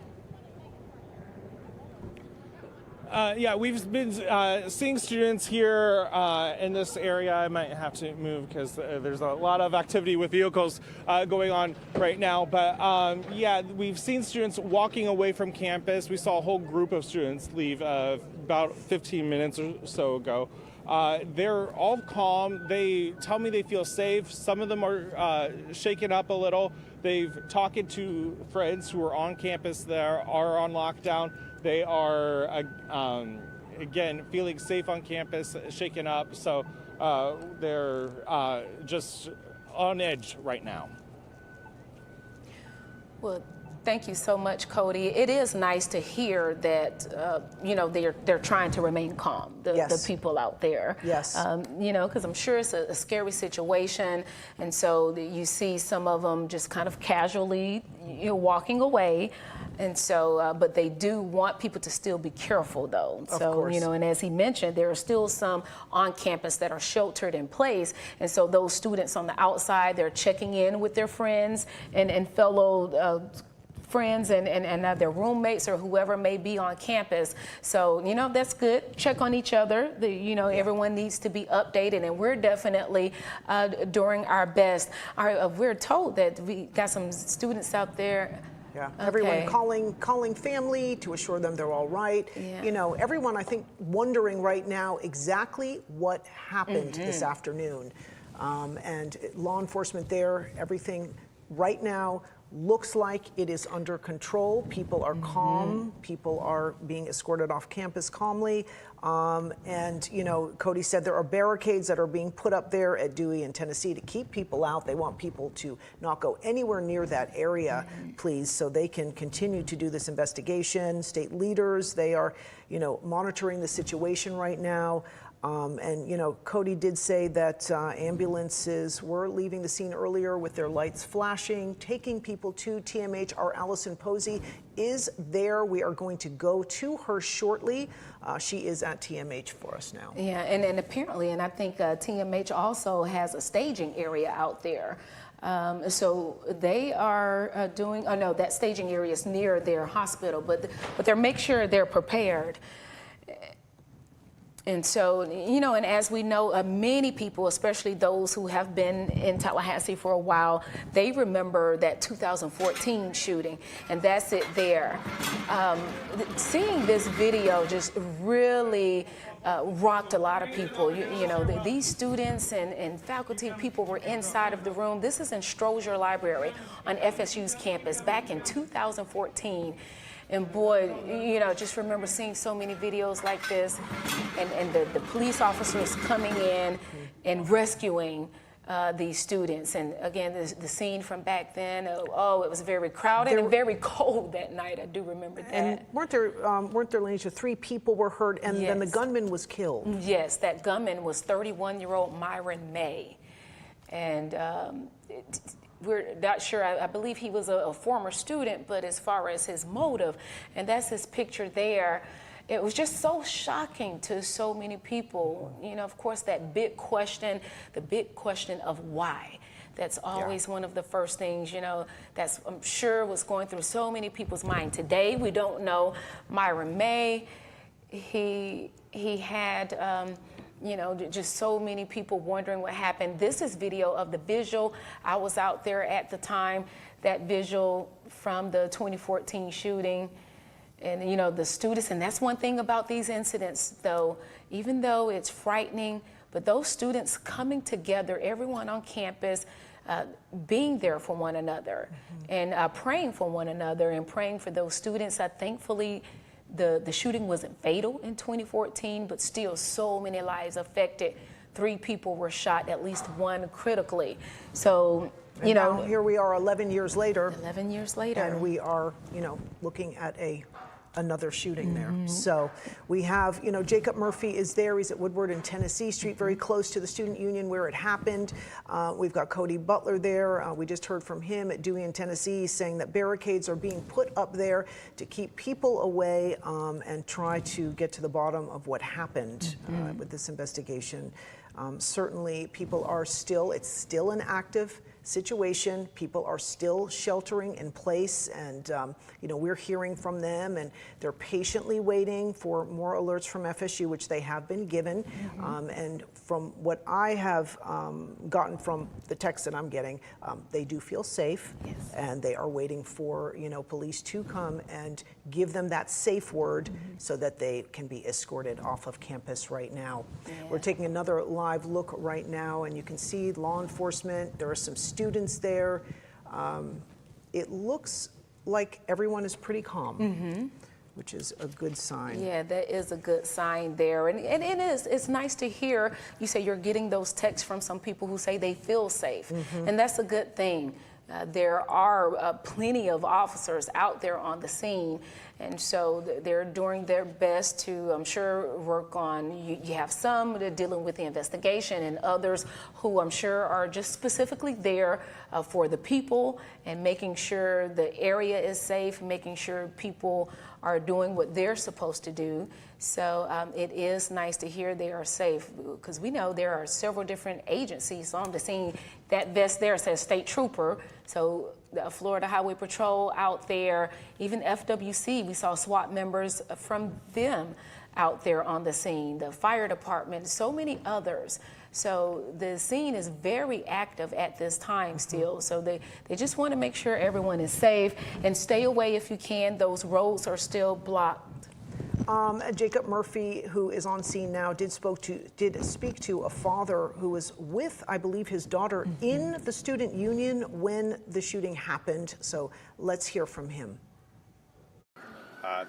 Yeah, we've been seeing students here in this area. I might have to move because there's a lot of activity with vehicles going on right now. But yeah, we've seen students walking away from campus. We saw a whole group of students leave about 15 minutes or so ago. They're all calm. They tell me they feel safe. Some of them are shaken up a little. They've talked to friends who are on campus that are on lockdown. They are, again, feeling safe on campus, shaken up. So they're just on edge right now. Well, thank you so much, Cody. It is nice to hear that, you know, they're trying to remain calm, the people out there. Yes. You know, because I'm sure it's a scary situation. And so you see some of them just kind of casually, you know, walking away. And so, but they do want people to still be careful, though. So, you know, and as he mentioned, there are still some on campus that are sheltered in place. And so those students on the outside, they're checking in with their friends and fellow friends and their roommates or whoever may be on campus. So, you know, that's good. Check on each other. You know, everyone needs to be updated, and we're definitely doing our best. We're told that we got some students out there. Yeah, everyone calling family to assure them they're all right. Yeah. You know, everyone, I think, wondering right now exactly what happened this afternoon. And law enforcement there, everything right now looks like it is under control. People are calm. People are being escorted off campus calmly. And, you know, Cody said there are barricades that are being put up there at Dewey in Tennessee to keep people out. They want people to not go anywhere near that area, please, so they can continue to do this investigation. State leaders, they are, you know, monitoring the situation right now. And, you know, Cody did say that ambulances were leaving the scene earlier with their lights flashing, taking people to TMH. Our Allison Posey is there. We are going to go to her shortly. She is at TMH for us now. Yeah, and apparently, and I think TMH also has a staging area out there. So they are doing, oh no, that staging area is near their hospital, but they're make sure they're prepared. And so, you know, and as we know, many people, especially those who have been in Tallahassee for a while, they remember that 2014 shooting, and that's it there. Seeing this video just really rocked a lot of people. You know, these students and faculty people were inside of the room. This is in Strozier Library on FSU's campus back in 2014. And boy, you know, just remember seeing so many videos like this, and the police officers coming in and rescuing these students. And again, the scene from back then, oh, it was very crowded and very cold that night. I do remember that. And weren't there, Lanisha, 3 people were hurt, and then the gunman was killed? Yes, that gunman was 31-year-old Myron May. And we're not sure. I believe he was a former student, but as far as his motive, and that's his picture there, it was just so shocking to so many people. You know, of course, that big question, the big question of why. That's always one of the first things, you know, that's, I'm sure, was going through so many people's mind. Today, we don't know. Myron May, he had, you know, just so many people wondering what happened. This is video of the visual. I was out there at the time, that visual from the 2014 shooting. And, you know, the students, and that's one thing about these incidents, though, even though it's frightening, but those students coming together, everyone on campus, being there for one another, and praying for one another and praying for those students. Thankfully, the shooting wasn't fatal in 2014, but still so many lives affected. 3 people were shot, at least 1 critically. So, you know, now here we are 11 years later. 11 years later. And we are, you know, looking at another shooting there. So we have, you know, Jacob Murphy is there. He's at Woodward and Tennessee Street, very close to the student union where it happened. We've got Cody Butler there. We just heard from him at Dewey in Tennessee saying that barricades are being put up there to keep people away and try to get to the bottom of what happened with this investigation. Certainly people are still, it's still an active situation. People are still sheltering in place, and you know, we're hearing from them, and they're patiently waiting for more alerts from FSU, which they have been given. And from what I have gotten from the text that I'm getting, they do feel safe, and they are waiting for, you know, police to come and give them that safe word so that they can be escorted off of campus right now. We're taking another live look right now, and you can see law enforcement. There are some students there. It looks like everyone is pretty calm, which is a good sign. Yeah, that is a good sign there. And it is, it's nice to hear you say you're getting those texts from some people who say they feel safe. And that's a good thing. There are plenty of officers out there on the scene, and so they're doing their best to, I'm sure, work on, you have some that are dealing with the investigation, and others who I'm sure are just specifically there for the people and making sure the area is safe, making sure people are doing what they're supposed to do. So it is nice to hear they are safe, because we know there are several different agencies on the scene. That vest there says State Trooper, so the Florida Highway Patrol out there, even FWC, we saw SWAT members from them out there on the scene, the fire department, so many others. So the scene is very active at this time still. So they just want to make sure everyone is safe, and stay away if you can. Those roads are still blocked. Jacob Murphy, who is on scene now, did speak to a father who was with, I believe, his daughter in the student union when the shooting happened. So let's hear from him. I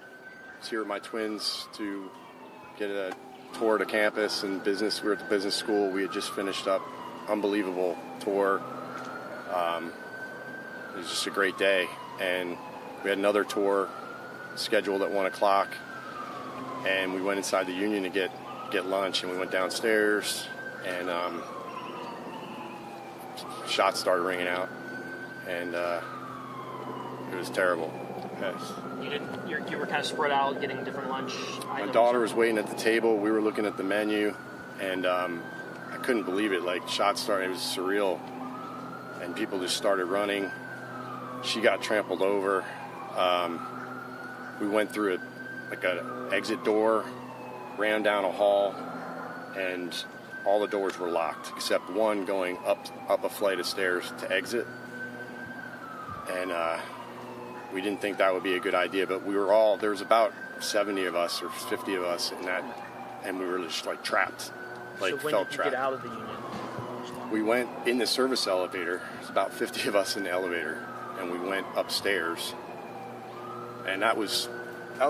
was here with my twins to get a tour to campus and business. We were at the business school. We had just finished up. Unbelievable tour. It was just a great day. And we had another tour scheduled at 1 o'clock. And we went inside the union to get lunch, and we went downstairs, and shots started ringing out, and it was terrible. Yes. You were kind of spread out, getting different lunch items. My daughter was waiting at the table. We were looking at the menu, and I couldn't believe it. Like, shots started. It was surreal, and people just started running. She got trampled over. We went through like an exit door, ran down a hall, and all the doors were locked except one going up a flight of stairs to exit. And we didn't think that would be a good idea, but there was about 70 of us or 50 of us in that, and we were just like trapped, like so when felt did you trapped. get out of the union? We went in the service elevator. There's about 50 of us in the elevator, and we went upstairs, and that was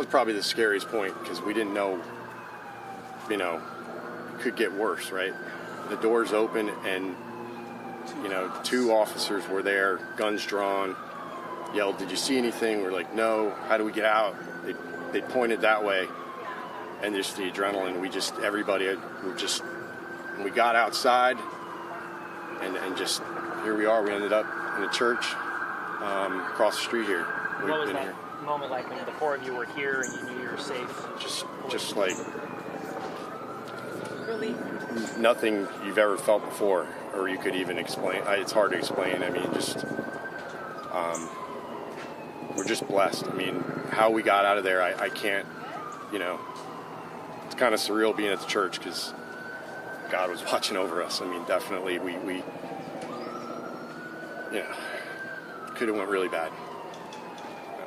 probably the scariest point because we didn't know, it could get worse, right? The doors open and, 2 officers were there, guns drawn, yelled, "Did you see anything?" We're like, "No." "How do we get out?" They pointed that way, and just the adrenaline, we got outside, and just, here we are. We ended up in a church across the street here. What was that moment like when the 4 of you were here and you knew you were safe? Just like Really? nothing you've ever felt before, or you could even explain. It's hard to explain. I mean, we're just blessed. I mean, how we got out of there, I can't, it's kind of surreal being at the church because God was watching over us. I mean, definitely we could have went really bad.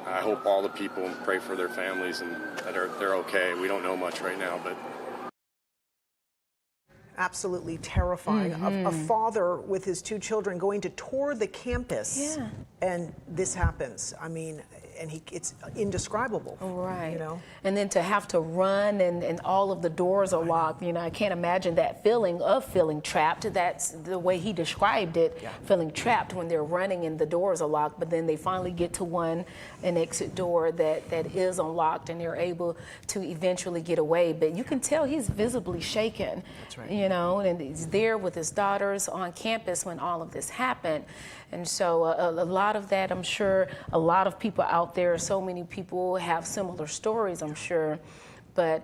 I hope all the people pray for their families and that they're okay. We don't know much right now, but Absolutely terrifying. A father with his 2 children going to tour the campus, and this happens. I mean, and it's indescribable. Right. And then to have to run and all of the doors are locked. I can't imagine that feeling of feeling trapped. That's the way he described it, feeling trapped when they're running and the doors are locked, but then they finally get to an exit door that is unlocked and they're able to eventually get away. But you can tell he's visibly shaken. That's right. And he's there with his daughters on campus when all of this happened. And so a lot of that, I'm sure, a lot of people out there, so many people have similar stories, I'm sure. But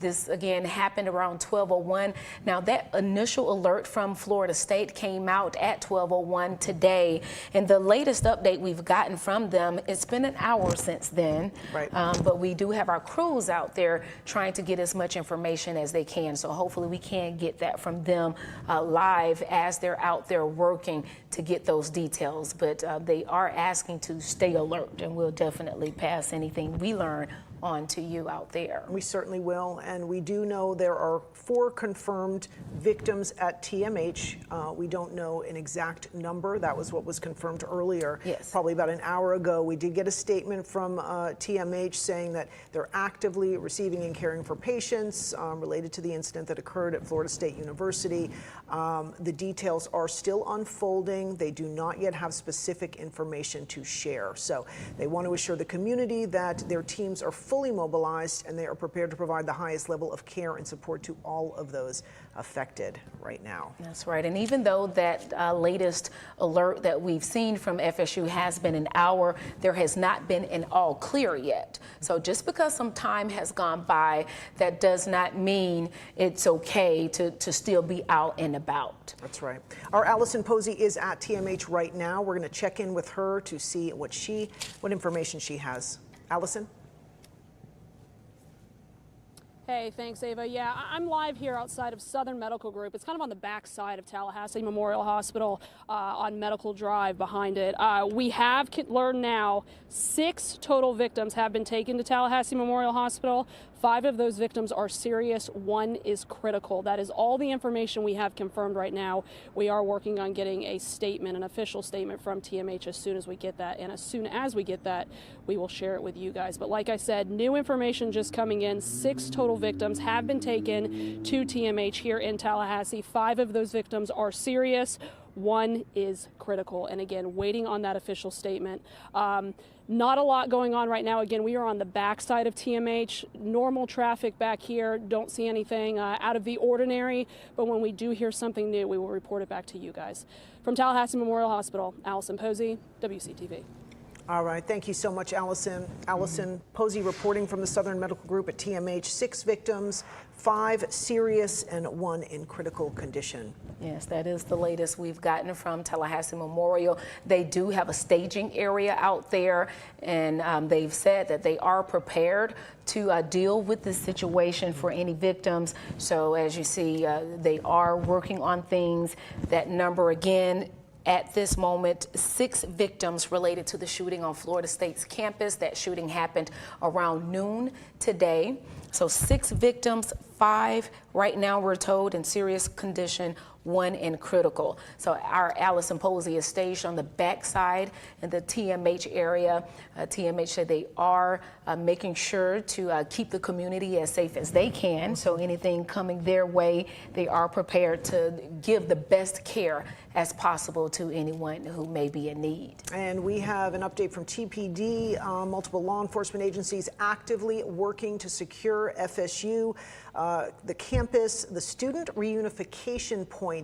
this, again, happened around 12:01. Now, that initial alert from Florida State came out at 12:01 today. And the latest update we've gotten from them, it's been an hour since then. Right. But we do have our crews out there trying to get as much information as they can. So hopefully we can get that from them live as they're out there working to get those details. But they are asking to stay alert, and we'll definitely pass anything we learn on to you out there. We certainly will, and we do know there are 4 confirmed victims at TMH. We don't know an exact number. That was what was confirmed earlier. Yes. Probably about an hour ago. We did get a statement from TMH saying that they're actively receiving and caring for patients related to the incident that occurred at Florida State University. The details are still unfolding. They do not yet have specific information to share. So they want to assure the community that their teams are fully mobilized and they are prepared to provide the highest level of care and support to all of those affected right now. That's right. And even though that latest alert that we've seen from FSU has been an hour, there has not been an all clear yet. So just because some time has gone by, that does not mean it's okay to still be out and about. That's right. Our Allison Posey is at TMH right now. We're going to check in with her to see what information she has. Allison? Hey, thanks, Ava. Yeah, I'm live here outside of Southern Medical Group. It's kind of on the back side of Tallahassee Memorial Hospital on Medical Drive behind it. We have learned now 6 total victims have been taken to Tallahassee Memorial Hospital. 5 of those victims are serious. 1 is critical. That is all the information we have confirmed right now. We are working on getting a statement, an official statement from TMH as soon as we get that. And as soon as we get that, we will share it with you guys. But like I said, new information just coming in. 6 total victims have been taken to TMH here in Tallahassee. 5 of those victims are serious. 1 is critical. And again, waiting on that official statement. Not a lot going on right now. Again, we are on the backside of TMH. Normal traffic back here. Don't see anything out of the ordinary. But when we do hear something new, we will report it back to you guys. From Tallahassee Memorial Hospital, Allison Posey, WCTV. All right, thank you so much, Allison. Allison Posey reporting from the Southern Medical Group at TMH. 6 victims, 5 serious and 1 in critical condition. Yes, that is the latest we've gotten from Tallahassee Memorial. They do have a staging area out there, and they've said that they are prepared to deal with this situation for any victims. So as you see, they are working on things. That number again, at this moment, 6 victims related to the shooting on Florida State's campus. That shooting happened around noon today. So 6 victims, 5 right now we're told in serious condition, 1 in critical. So our Allison Posey is staged on the backside in the TMH area. TMH said they are making sure to keep the community as safe as they can. So anything coming their way, they are prepared to give the best care as possible to anyone who may be in need. And we have an update from TPD. Multiple law enforcement agencies actively working to secure FSU. The campus, the student reunification point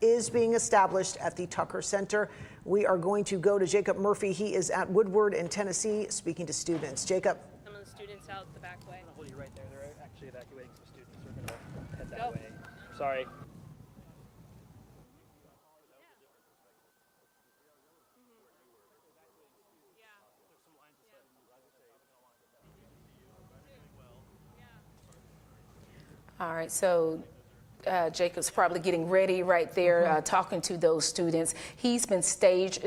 is being established at the Tucker Center. We are going to go to Jacob Murphy. He is at Woodward in Tennessee speaking to students. Jacob. Some of the students out the back way. I'm going to hold you right there. They're actually evacuating some students. We're going to head that way. Sorry. All right, so Jacob's probably getting ready right there, talking to those students. He's been staged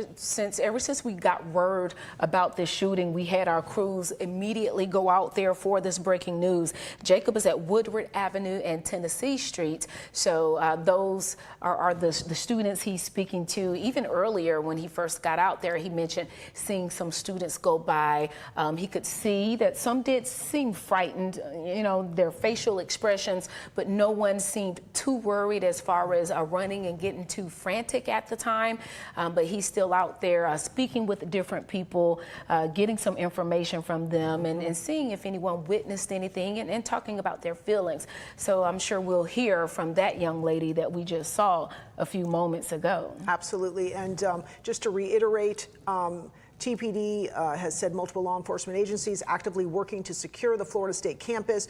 ever since we got word about this shooting. We had our crews immediately go out there for this breaking news. Jacob is at Woodward Avenue and Tennessee Street. So those are the students he's speaking to. Even earlier when he first got out there, he mentioned seeing some students go by. He could see that some did seem frightened, you know, their facial expressions, but no one seemed too worried as far as running and getting too frantic at the time. But he's still out there speaking with different people, getting some information from them and seeing if anyone witnessed anything and talking about their feelings. So I'm sure we'll hear from that young lady that we just saw a few moments ago. Absolutely. And just to reiterate, TPD has said multiple law enforcement agencies actively working to secure the Florida State campus.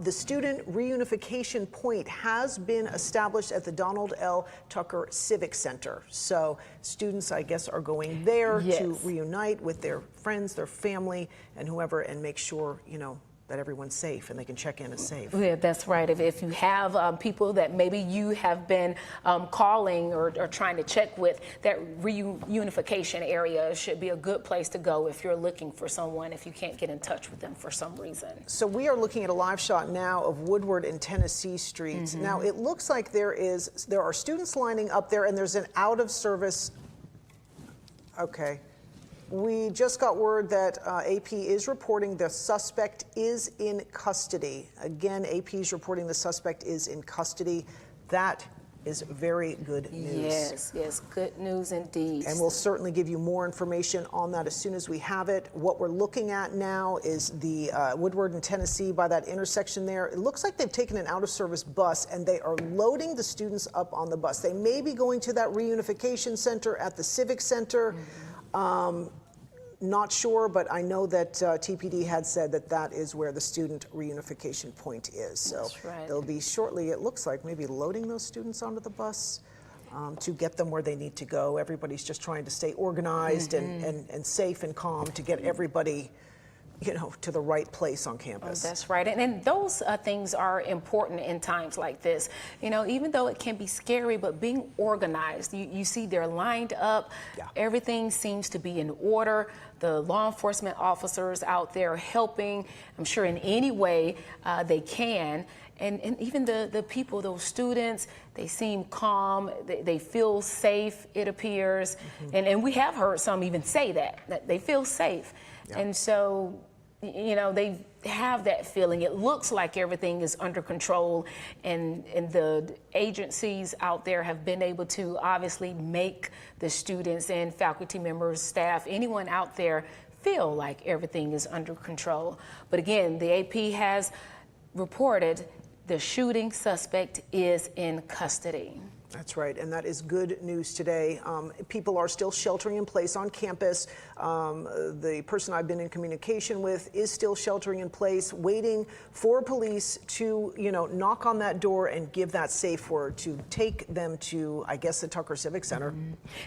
The student reunification point has been established at the Donald L. Tucker Civic Center. So students, I guess, are going there to reunite with their friends, their family, and whoever, and make sure, you know, that everyone's safe and they can check in as safe. Yeah, that's right. If you have people that maybe you have been calling or trying to check with, that reunification area should be a good place to go if you're looking for someone, if you can't get in touch with them for some reason. So we are looking at a live shot now of Woodward and Tennessee Streets. Now it looks like there are students lining up there and there's an out of service. Okay. We just got word that AP is reporting the suspect is in custody. Again, AP is reporting the suspect is in custody. That is very good news. Yes, good news indeed. And we'll certainly give you more information on that as soon as we have it. What we're looking at now is the Woodward and Tennessee by that intersection there. It looks like they've taken an out-of-service bus and they are loading the students up on the bus. They may be going to that reunification center at the Civic Center. Not sure, but I know that TPD had said that that is where the student reunification point is. So that's right. They'll be shortly, it looks like, maybe loading those students onto the bus to get them where they need to go. Everybody's just trying to stay organized and safe and calm to get everybody, to the right place on campus. That's right. And those things are important in times like this. Even though it can be scary, but being organized, you see they're lined up. Yeah. Everything seems to be in order. The law enforcement officers out there helping, I'm sure in any way they can. And even the people, those students, they seem calm, they feel safe, it appears. And we have heard some even say that they feel safe. Yeah. And so, they have that feeling. It looks like everything is under control, and the agencies out there have been able to obviously make the students and faculty members, staff, anyone out there feel like everything is under control. But again, the AP has reported the shooting suspect is in custody. That's right, and that is good news today. People are still sheltering in place on campus. The person I've been in communication with is still sheltering in place, waiting for police to, knock on that door and give that safe word to take them to, I guess, the Tucker Civic Center.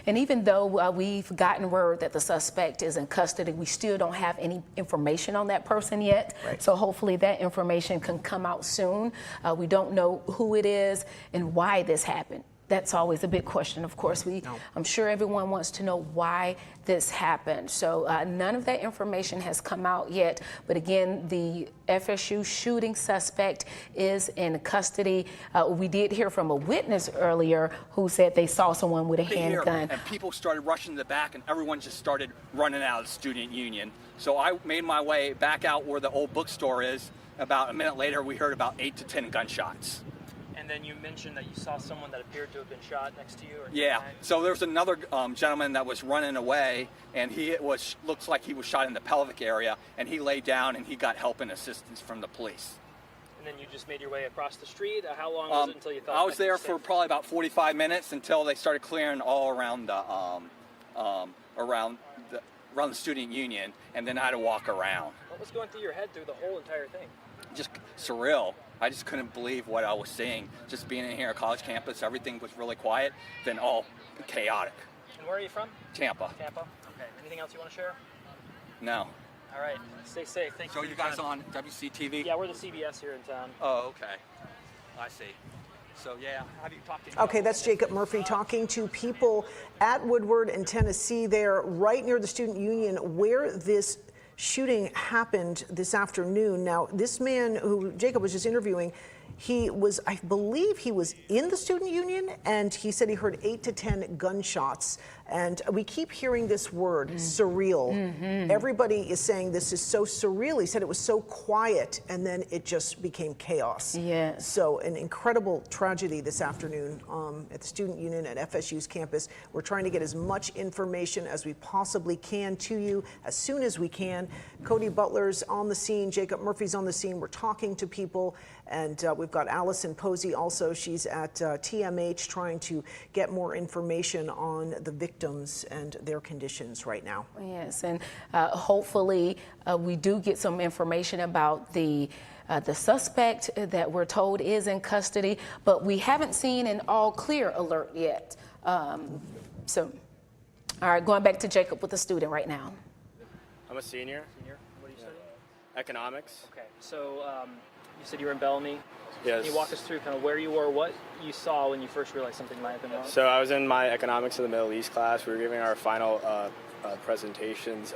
And even though we've gotten word that the suspect is in custody, we still don't have any information on that person yet. Right. So hopefully that information can come out soon. We don't know who it is and why this happened. That's always a big question. Of course, I'm sure everyone wants to know why this happened. So none of that information has come out yet. But again, the FSU shooting suspect is in custody. We did hear from a witness earlier who said they saw someone with a handgun. And people started rushing to the back, and everyone just started running out of the student union. So I made my way back out where the old bookstore is. About a minute later, we heard about 8 to 10 gunshots. And then you mentioned that you saw someone that appeared to have been shot next to you? Or Yeah, so there was another gentleman that was running away, and looks like he was shot in the pelvic area, and he laid down and he got help and assistance from the police. And then you just made your way across the street? How long was it until you thought? I was there for probably about 45 minutes until they started clearing all around around the student union, and then I had to walk around. What was going through your head through the whole entire thing? Just surreal. I just couldn't believe what I was seeing. Just being in here at college campus, everything was really quiet, then all chaotic. And where are you from? Tampa. Tampa? Okay. Anything else you want to share? No. All right. Stay safe. Thank you. So for you your guys time. on WCTV? Yeah, we're the CBS here in town. Oh, okay. I see. So yeah, have you talked to Okay, that's Jacob Murphy talking to people at Woodward in Tennessee there, right near the student union where this shooting happened this afternoon. Now, this man who Jacob was just interviewing, I believe he was in the student union, and he said he heard 8 to 10 gunshots. And we keep hearing this word, surreal. Everybody is saying this is so surreal. He said it was so quiet, and then it just became chaos. Yeah. So an incredible tragedy this afternoon at the student union at FSU's campus. We're trying to get as much information as we possibly can to you as soon as we can. Cody Butler's on the scene. Jacob Murphy's on the scene. We're talking to people. And we've got Allison Posey also. She's at TMH trying to get more information on the victims and their conditions right now. Yes, and hopefully we do get some information about the suspect that we're told is in custody, but we haven't seen an all clear alert yet. So, all right, going back to Jacob with the student right now. I'm a senior. What are you studying? Economics. Okay. So you said you were in Bellamy. Yes. Can you walk us through kind of where you were, what you saw when you first realized something might have been wrong? So I was in my economics of the Middle East class. We were giving our final presentations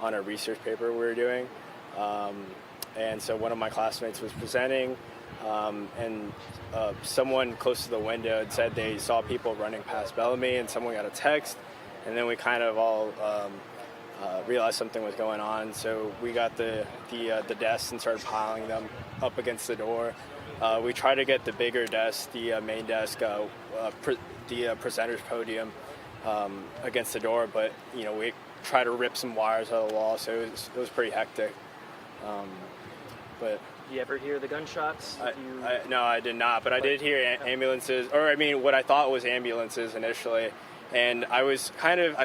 on a research paper we were doing. And so one of my classmates was presenting, and someone close to the window had said they saw people running past Bellamy, and someone got a text. And then we kind of all realized something was going on. So we got the desks and started piling them up against the door. We tried to get the bigger desk, the main desk, the presenter's podium against the door, but we tried to rip some wires out of the wall, so it was pretty hectic. But Did you ever hear the gunshots? no, I did not, but I did hear ambulances, or I mean, what I thought was ambulances initially. And I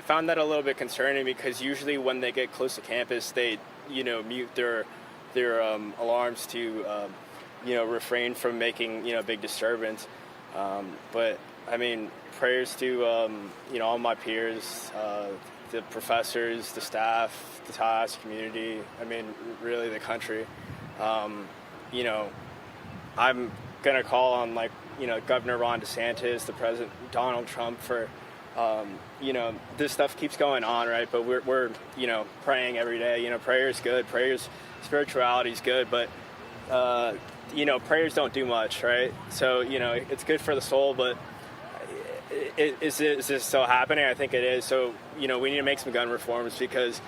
found that a little bit concerning because usually when they get close to campus, they, mute their alarms to, refrain from making, big disturbance. But I mean, prayers to, all my peers, the professors, the staff, the Tallahassee community, I mean, really the country. You know, I'm going to call on, like, you know, Governor Ron DeSantis, the President Donald Trump for, you know, this stuff keeps going on, right? But we're, you know, praying every day. You know, prayer is good. Spirituality is good, but, you know, prayers don't do much, right? So, you know, it's good for the soul, but is this still happening? I think it is. So, you know, we need to make some gun reforms because,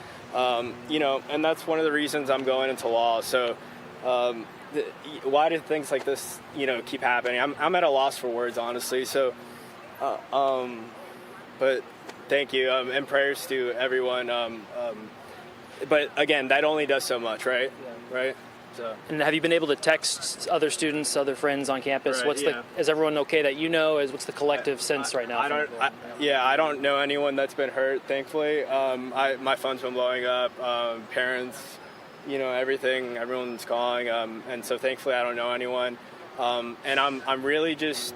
you know, and that's one of the reasons I'm going into law. So, why do things like this, you know, keep happening? I'm at a loss for words, honestly. So, but thank you, and prayers to everyone. But again, that only does so much, right? Yeah. Right. So. And have you been able to text other students, other friends on campus? Right, Is everyone okay that you know? What's the collective sense right now? I don't know anyone that's been hurt, thankfully. My phone's been blowing up. Parents, you know, everyone's calling, and so thankfully I don't know anyone. And I'm really just,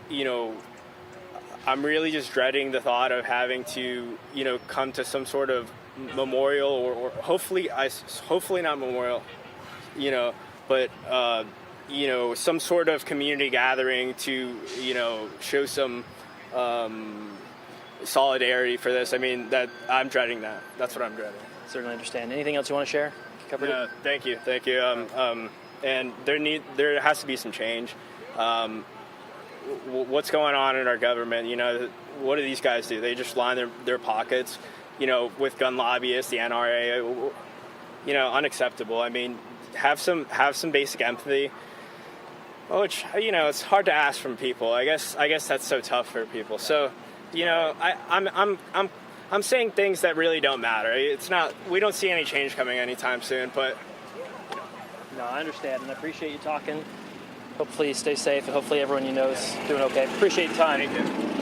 you know, I'm really just dreading the thought of having to, you know, come to some sort of memorial or hopefully not memorial, you know, but you know, some sort of community gathering to, you know, show some solidarity for this. I mean, that I'm dreading that. That's what I'm dreading. Certainly understand. Anything else you want to share? Covered it? Thank you. And there has to be some change. What's going on in our government? You know, what do these guys do? They just line their pockets, you know, with gun lobbyists, the NRA, you know, unacceptable. I mean, have some basic empathy, which, you know, it's hard to ask from people. I guess that's so tough for people. So, you know, I'm saying things that really don't matter. It's not, we don't see any change coming anytime soon, but. No, I understand, and I appreciate you talking. Hopefully you stay safe, and hopefully everyone you know is doing okay. Appreciate your time. Thank you.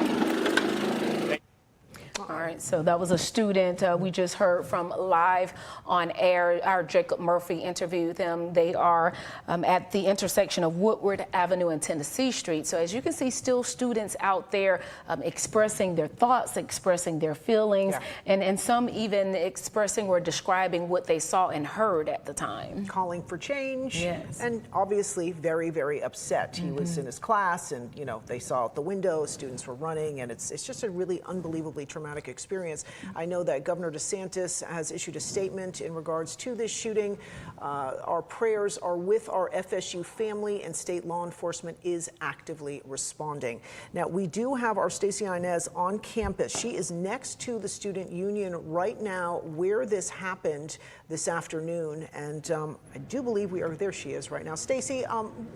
All right, so that was a student we just heard from live on air. Our Jacob Murphy interviewed them. They are at the intersection of Woodward Avenue and Tennessee Street. So as you can see, still students out there expressing their thoughts, expressing their feelings, and some even expressing or describing what they saw and heard at the time. Calling for change. Yes. And obviously very, very upset. He was in his class and, you know, they saw out the window, students were running, and it's just a really unbelievably traumatic experience. I know that Governor DeSantis has issued a statement in regards to this shooting. Our prayers are with our FSU family, and state law enforcement is actively responding. Now, we do have our Stacey Inez on campus. She is next to the student union right now where this happened this afternoon, and I do believe there she is right now. Stacey,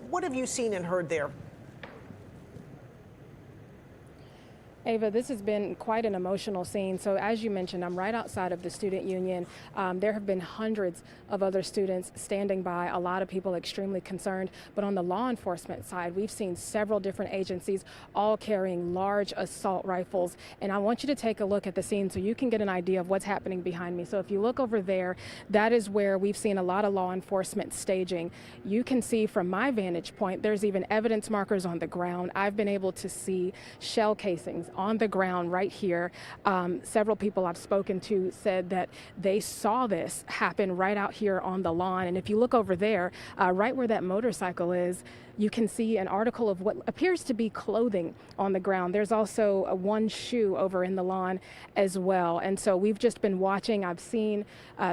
what have you seen and heard there? Ava, this has been quite an emotional scene. So as you mentioned, I'm right outside of the student union. There have been hundreds of other students standing by, a lot of people extremely concerned. But on the law enforcement side, we've seen several different agencies all carrying large assault rifles. And I want you to take a look at the scene so you can get an idea of what's happening behind me. So if you look over there, that is where we've seen a lot of law enforcement staging. You can see from my vantage point, there's even evidence markers on the ground. I've been able to see shell casings on the ground right here. Several people I've spoken to said that they saw this happen right out here on the lawn. And if you look over there, right where that motorcycle is, you can see an article of what appears to be clothing on the ground. There's also one shoe over in the lawn as well. And so we've just been watching. I've seen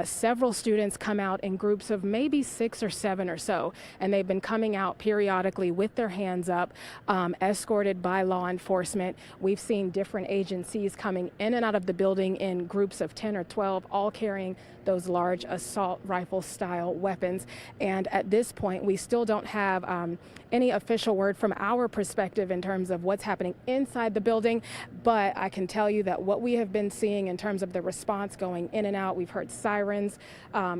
several students come out in groups of maybe 6 or 7 or so, and they've been coming out periodically with their hands up, escorted by law enforcement. We've seen different agencies coming in and out of the building in groups of 10 or 12, all carrying those large assault rifle style weapons. And at this point, we still don't have any official word from our perspective in terms of what's happening inside the building. But I can tell you that what we have been seeing in terms of the response going in and out, we've heard sirens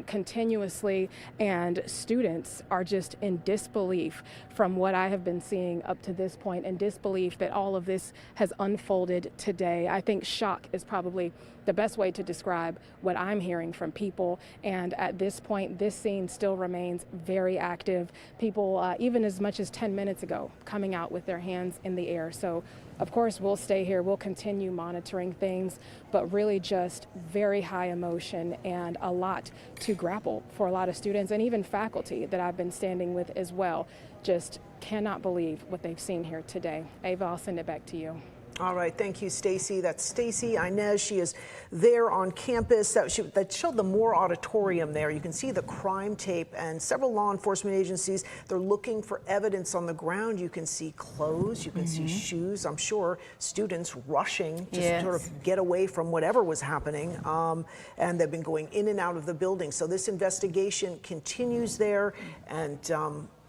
continuously, and students are just in disbelief from what I have been seeing up to this point, in disbelief that all of this has unfolded today. I think shock is probably the best way to describe what I'm hearing from people. And at this point, this scene still remains very active. People, even as much as 10 minutes ago, coming out with their hands in the air. So of course we'll stay here, we'll continue monitoring things, but really just very high emotion and a lot to grapple for a lot of students and even faculty that I've been standing with as well. Just cannot believe what they've seen here today. Ava, I'll send it back to you. All right, thank you, Stacy. That's Stacy Inez. She is there on campus. That showed the Moore Auditorium there. You can see the crime tape, and several law enforcement agencies, they're looking for evidence on the ground. You can see clothes, you can see shoes. I'm sure students rushing to sort of get away from whatever was happening, and they've been going in and out of the building. So this investigation continues there, and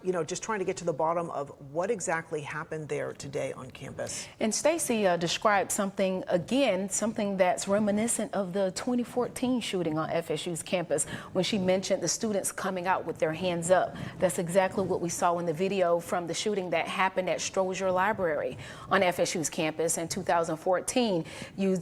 you know, just trying to get to the bottom of what exactly happened there today on campus. And Stacy described something, again, something that's reminiscent of the 2014 shooting on FSU's campus when she mentioned the students coming out with their hands up. That's exactly what we saw in the video from the shooting that happened at Strozier Library on FSU's campus in 2014. You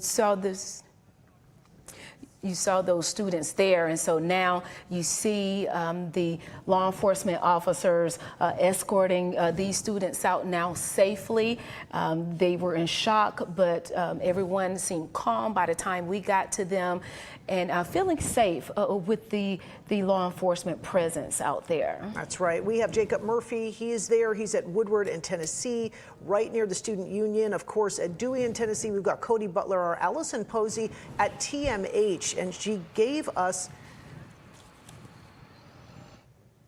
saw those students there, and so now you see the law enforcement officers escorting these students out now safely. They were in shock, but everyone seemed calm by the time we got to them, and feeling safe with the law enforcement presence out there. That's right. We have Jacob Murphy. He is there. He's at Woodward in Tennessee, right near the Student Union. Of course, at Dewey in Tennessee, we've got Cody Butler, our Allison Posey at TMH, and she gave us.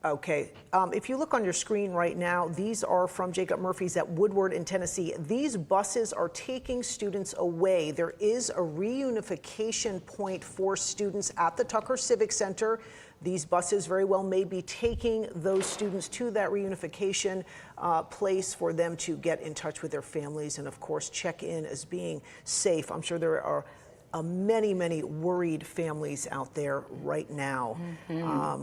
Okay, if you look on your screen right now, these are from Jacob Murphy's at Woodward in Tennessee. These buses are taking students away. There is a reunification point for students at the Tucker Civic Center. These buses very well may be taking those students to that reunification place for them to get in touch with their families and, of course, check in as being safe. I'm sure there are many worried families out there right now.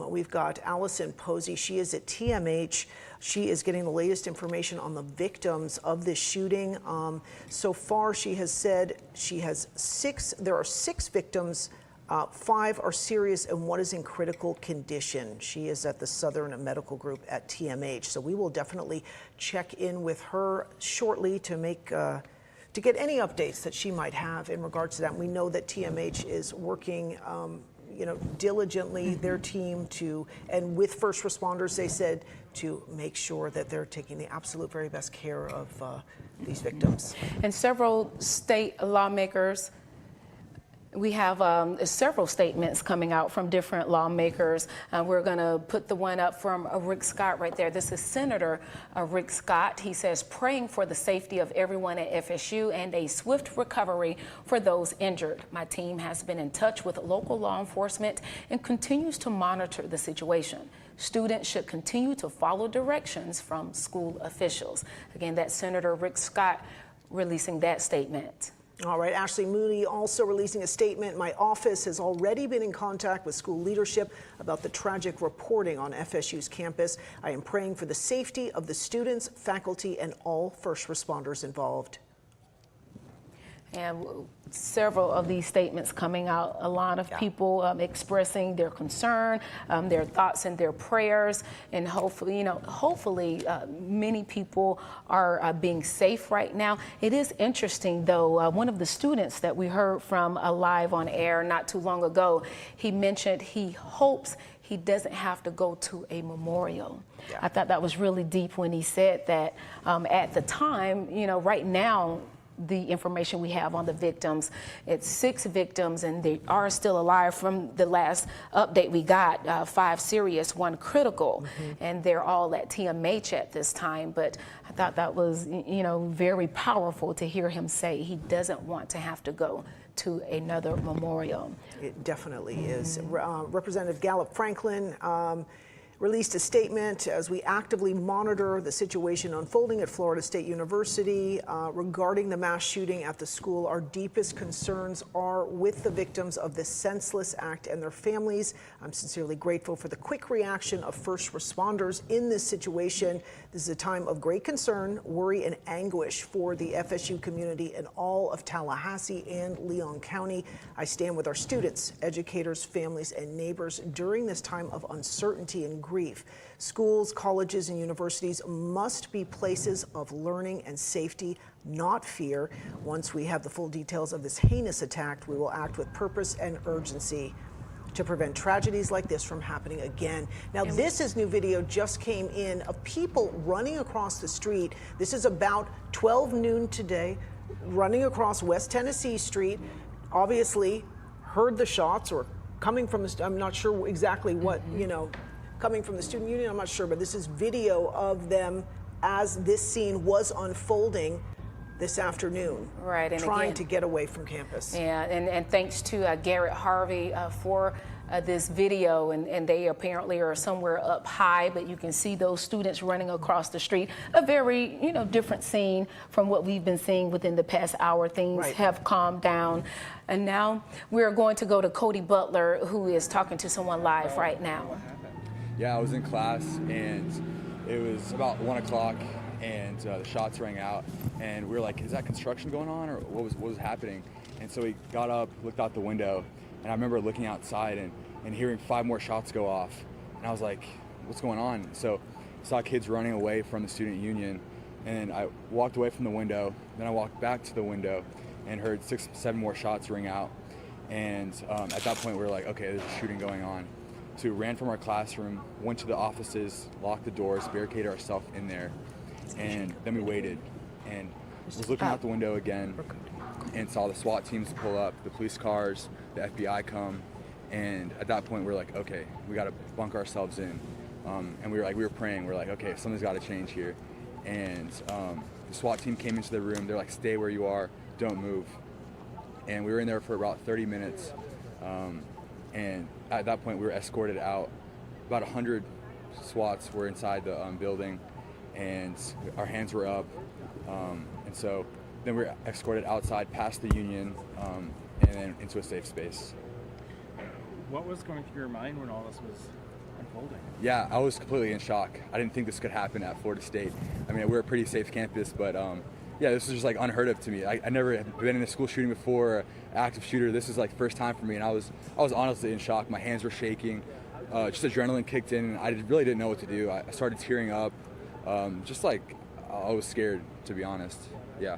We've got Allison Posey. She is at TMH. She is getting the latest information on the victims of this shooting. So far, she has said there are 6 victims. 5 are serious and 1 is in critical condition. She is at the Southern Medical Group at TMH. So we will definitely check in with her shortly to make to get any updates that she might have in regards to that. And we know that TMH is working, you know, diligently, their team and with first responders, they said, to make sure that they're taking the absolute very best care of these victims. And several state lawmakers. We have several statements coming out from different lawmakers. We're going to put the one up from Rick Scott right there. This is Senator Rick Scott. He says, praying for the safety of everyone at FSU and a swift recovery for those injured. My team has been in touch with local law enforcement and continues to monitor the situation. Students should continue to follow directions from school officials. Again, that's Senator Rick Scott releasing that statement. All right, Ashley Mooney also releasing a statement. My office has already been in contact with school leadership about the tragic reporting on FSU's campus. I am praying for the safety of the students, faculty, and all first responders involved. And several of these statements coming out, a lot of people expressing their concern, their thoughts and their prayers, and hopefully, many people are being safe right now. It is interesting, though, one of the students that we heard from live on air not too long ago, he mentioned he hopes he doesn't have to go to a memorial. I thought that was really deep when he said that. At the time, right now, the information we have on the victims, it's 6 victims, and they are still alive from the last update we got, 5 serious, 1 critical, and they're all at TMH at this time. But I thought that was, very powerful to hear him say he doesn't want to have to go to another memorial. It definitely is. Representative Gallup Franklin released a statement as we actively monitor the situation unfolding at Florida State University regarding the mass shooting at the school. Our deepest concerns are with the victims of this senseless act and their families. I'm sincerely grateful for the quick reaction of first responders in this situation. This is a time of great concern, worry, and anguish for the FSU community and all of Tallahassee and Leon County. I stand with our students, educators, families, and neighbors during this time of uncertainty and grief. Schools, colleges, and universities must be places of learning and safety, not fear. Once we have the full details of this heinous attack, we will act with purpose and urgency to prevent tragedies like this from happening again. Now, this is new video just came in of people running across the street. This is about 12 noon today, running across West Tennessee Street. Obviously, heard the shots or coming from the, I'm not sure exactly what, coming from the student union, I'm not sure, but this is video of them as this scene was unfolding this afternoon, right, and trying again, to get away from campus. Yeah, and thanks to Garrett Harvey for this video, and they apparently are somewhere up high, but you can see those students running across the street. A very, different scene from what we've been seeing within the past hour. Things have calmed down, and now we're going to go to Cody Butler, who is talking to someone live right now. Yeah, I was in class, and it was about 1 o'clock. And the shots rang out, and we were like, is that construction going on, or what was happening? And so we got up, looked out the window, and I remember looking outside and hearing 5 more shots go off. And I was like, what's going on? So I saw kids running away from the student union, and I walked away from the window, then I walked back to the window and heard 6, 7 more shots ring out. And at that point we were like, okay, there's a shooting going on. So we ran from our classroom, went to the offices, locked the doors, barricaded ourselves in there. And then we waited and was looking out the window again and saw the SWAT teams pull up, the police cars, the FBI come. And at that point, we're like, okay, we got to bunker ourselves in. And we were praying. We're like, okay, something's got to change here. And the SWAT team came into the room. They're like, stay where you are, don't move. And we were in there for about 30 minutes. And at that point, we were escorted out. About 100 SWATs were inside the building. And our hands were up, and so then we were escorted outside past the union and then into a safe space. What was going through your mind when all this was unfolding? Yeah, I was completely in shock. I didn't think this could happen at Florida State. I mean, we're a pretty safe campus, but yeah, this is just like unheard of to me. I never had been in a school shooting before, an active shooter. This is like first time for me, and I was honestly in shock. My hands were shaking, just adrenaline kicked in, and I really didn't know what to do. I started tearing up. Just like I was scared, to be honest. Yeah.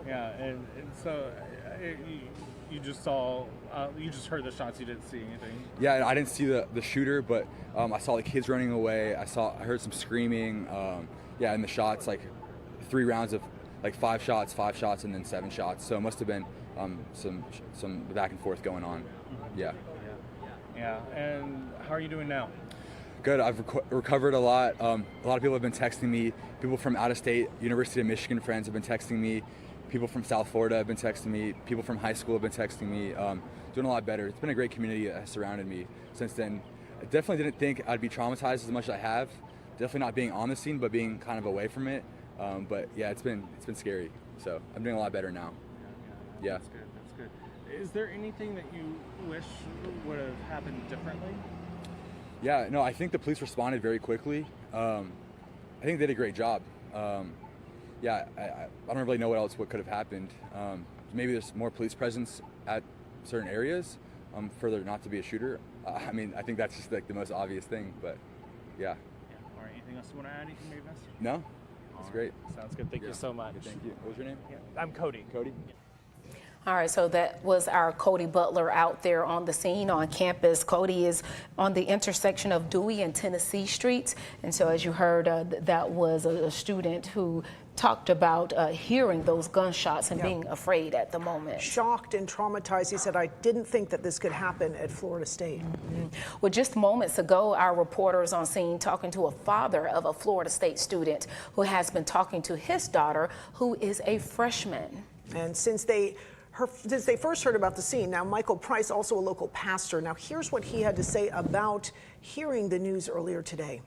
And so you just saw, you just heard the shots. You didn't see anything. Yeah, I didn't see the shooter, but I saw the kids running away. I heard some screaming. Yeah, and the shots, like 3 rounds of like 5 shots, and then 7 shots. So it must have been some back and forth going on. Yeah. Yeah. And how are you doing now? Good. I've recovered a lot. A lot of people have been texting me. People from out of state, University of Michigan friends have been texting me. People from South Florida have been texting me. People from high school have been texting me. Doing a lot better. It's been a great community that has surrounded me since then. I definitely didn't think I'd be traumatized as much as I have. Definitely not being on the scene, but being kind of away from it. But yeah, it's been scary. So I'm doing a lot better now. Yeah. That's good. Is there anything that you wish would have happened differently? Yeah, no, I think the police responded very quickly. I think they did a great job. Yeah, I don't really know what could have happened. Maybe there's more police presence at certain areas for there not to be a shooter. I mean, I think that's just like the most obvious thing, but yeah. All right, anything else you want to add? Anything maybe missed? No, that's great. Sounds good. Thank you so much. Good, thank you. What was your name? I'm Cody. Cody? All right, so that was our Cody Butler out there on the scene on campus. Cody is on the intersection of Dewey and Tennessee Streets. And so as you heard, that was a student who talked about hearing those gunshots and being afraid at the moment. Shocked and traumatized. He said, I didn't think that this could happen at Florida State. Well, just moments ago, our reporters on scene talking to a father of a Florida State student who has been talking to his daughter, who is a freshman. And since they first heard about the scene, now Michael Price, also a local pastor. Now here's what he had to say about hearing the news earlier today.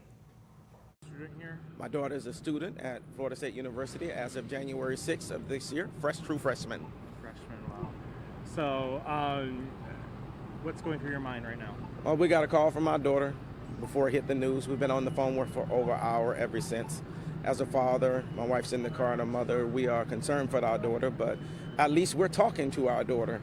My daughter is a student at Florida State University as of January 6th of this year, true freshman. Wow. So what's going through your mind right now? We got a call from my daughter before it hit the news. We've been on the phone with her for over an hour ever since. As a father, my wife's in the car and a mother, we are concerned for our daughter, but at least we're talking to our daughter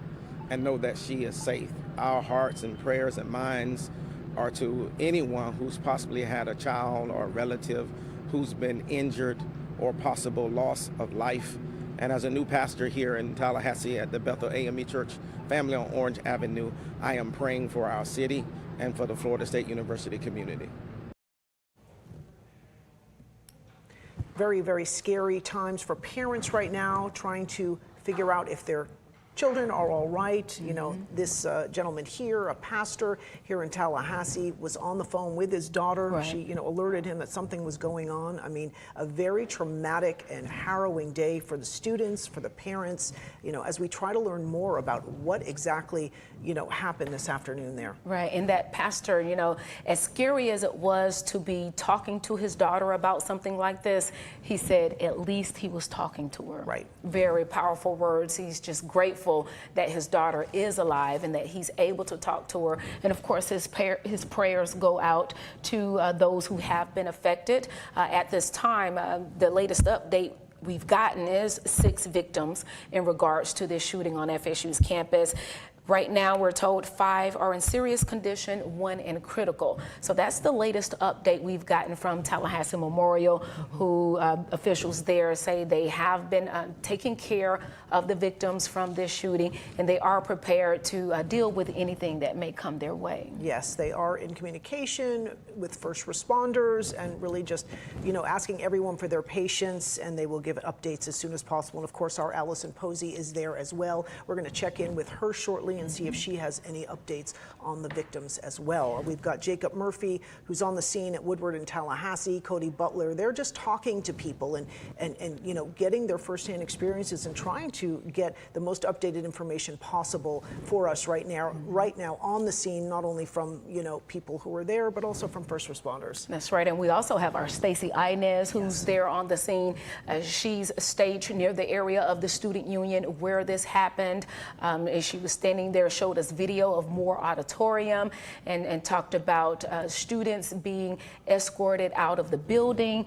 and know that she is safe. Our hearts and prayers and minds or to anyone who's possibly had a child or a relative who's been injured or possible loss of life. And as a new pastor here in Tallahassee at the Bethel AME Church family on Orange Avenue, I am praying for our city and for the Florida State University community. Very, very scary times for parents right now, trying to figure out if their children are all right. You know, this gentleman here, a pastor here in Tallahassee, was on the phone with his daughter. Right. She, alerted him that something was going on. I mean, a very traumatic and harrowing day for the students, for the parents, as we try to learn more about what exactly, happened this afternoon there. Right, and that pastor, as scary as it was to be talking to his daughter about something like this, he said at least he was talking to her. Right. Very powerful words. He's just grateful that his daughter is alive and that he's able to talk to her. And of course, his prayers go out to those who have been affected. At this time, the latest update we've gotten is 6 victims in regards to this shooting on FSU's campus. Right now, we're told 5 are in serious condition, 1 in critical. So that's the latest update we've gotten from Tallahassee Memorial, who officials there say they have been taking care of the victims from this shooting, and they are prepared to deal with anything that may come their way. Yes, they are in communication with first responders and really just, asking everyone for their patience, and they will give updates as soon as possible. And of course, our Allison Posey is there as well. We're going to check in with her shortly and see if she has any updates on the victims as well. We've got Jacob Murphy, who's on the scene at Woodward and Tallahassee, Cody Butler. They're just talking to people and getting their firsthand experiences and trying to get the most updated information possible for us right now on the scene, not only from, people who are there, but also from first responders. That's right. And we also have our Stacey Inez, who's there on the scene. She's staged near the area of the student union where this happened. And she was standing there, showed us video of Moore Auditorium and talked about students being escorted out of the building,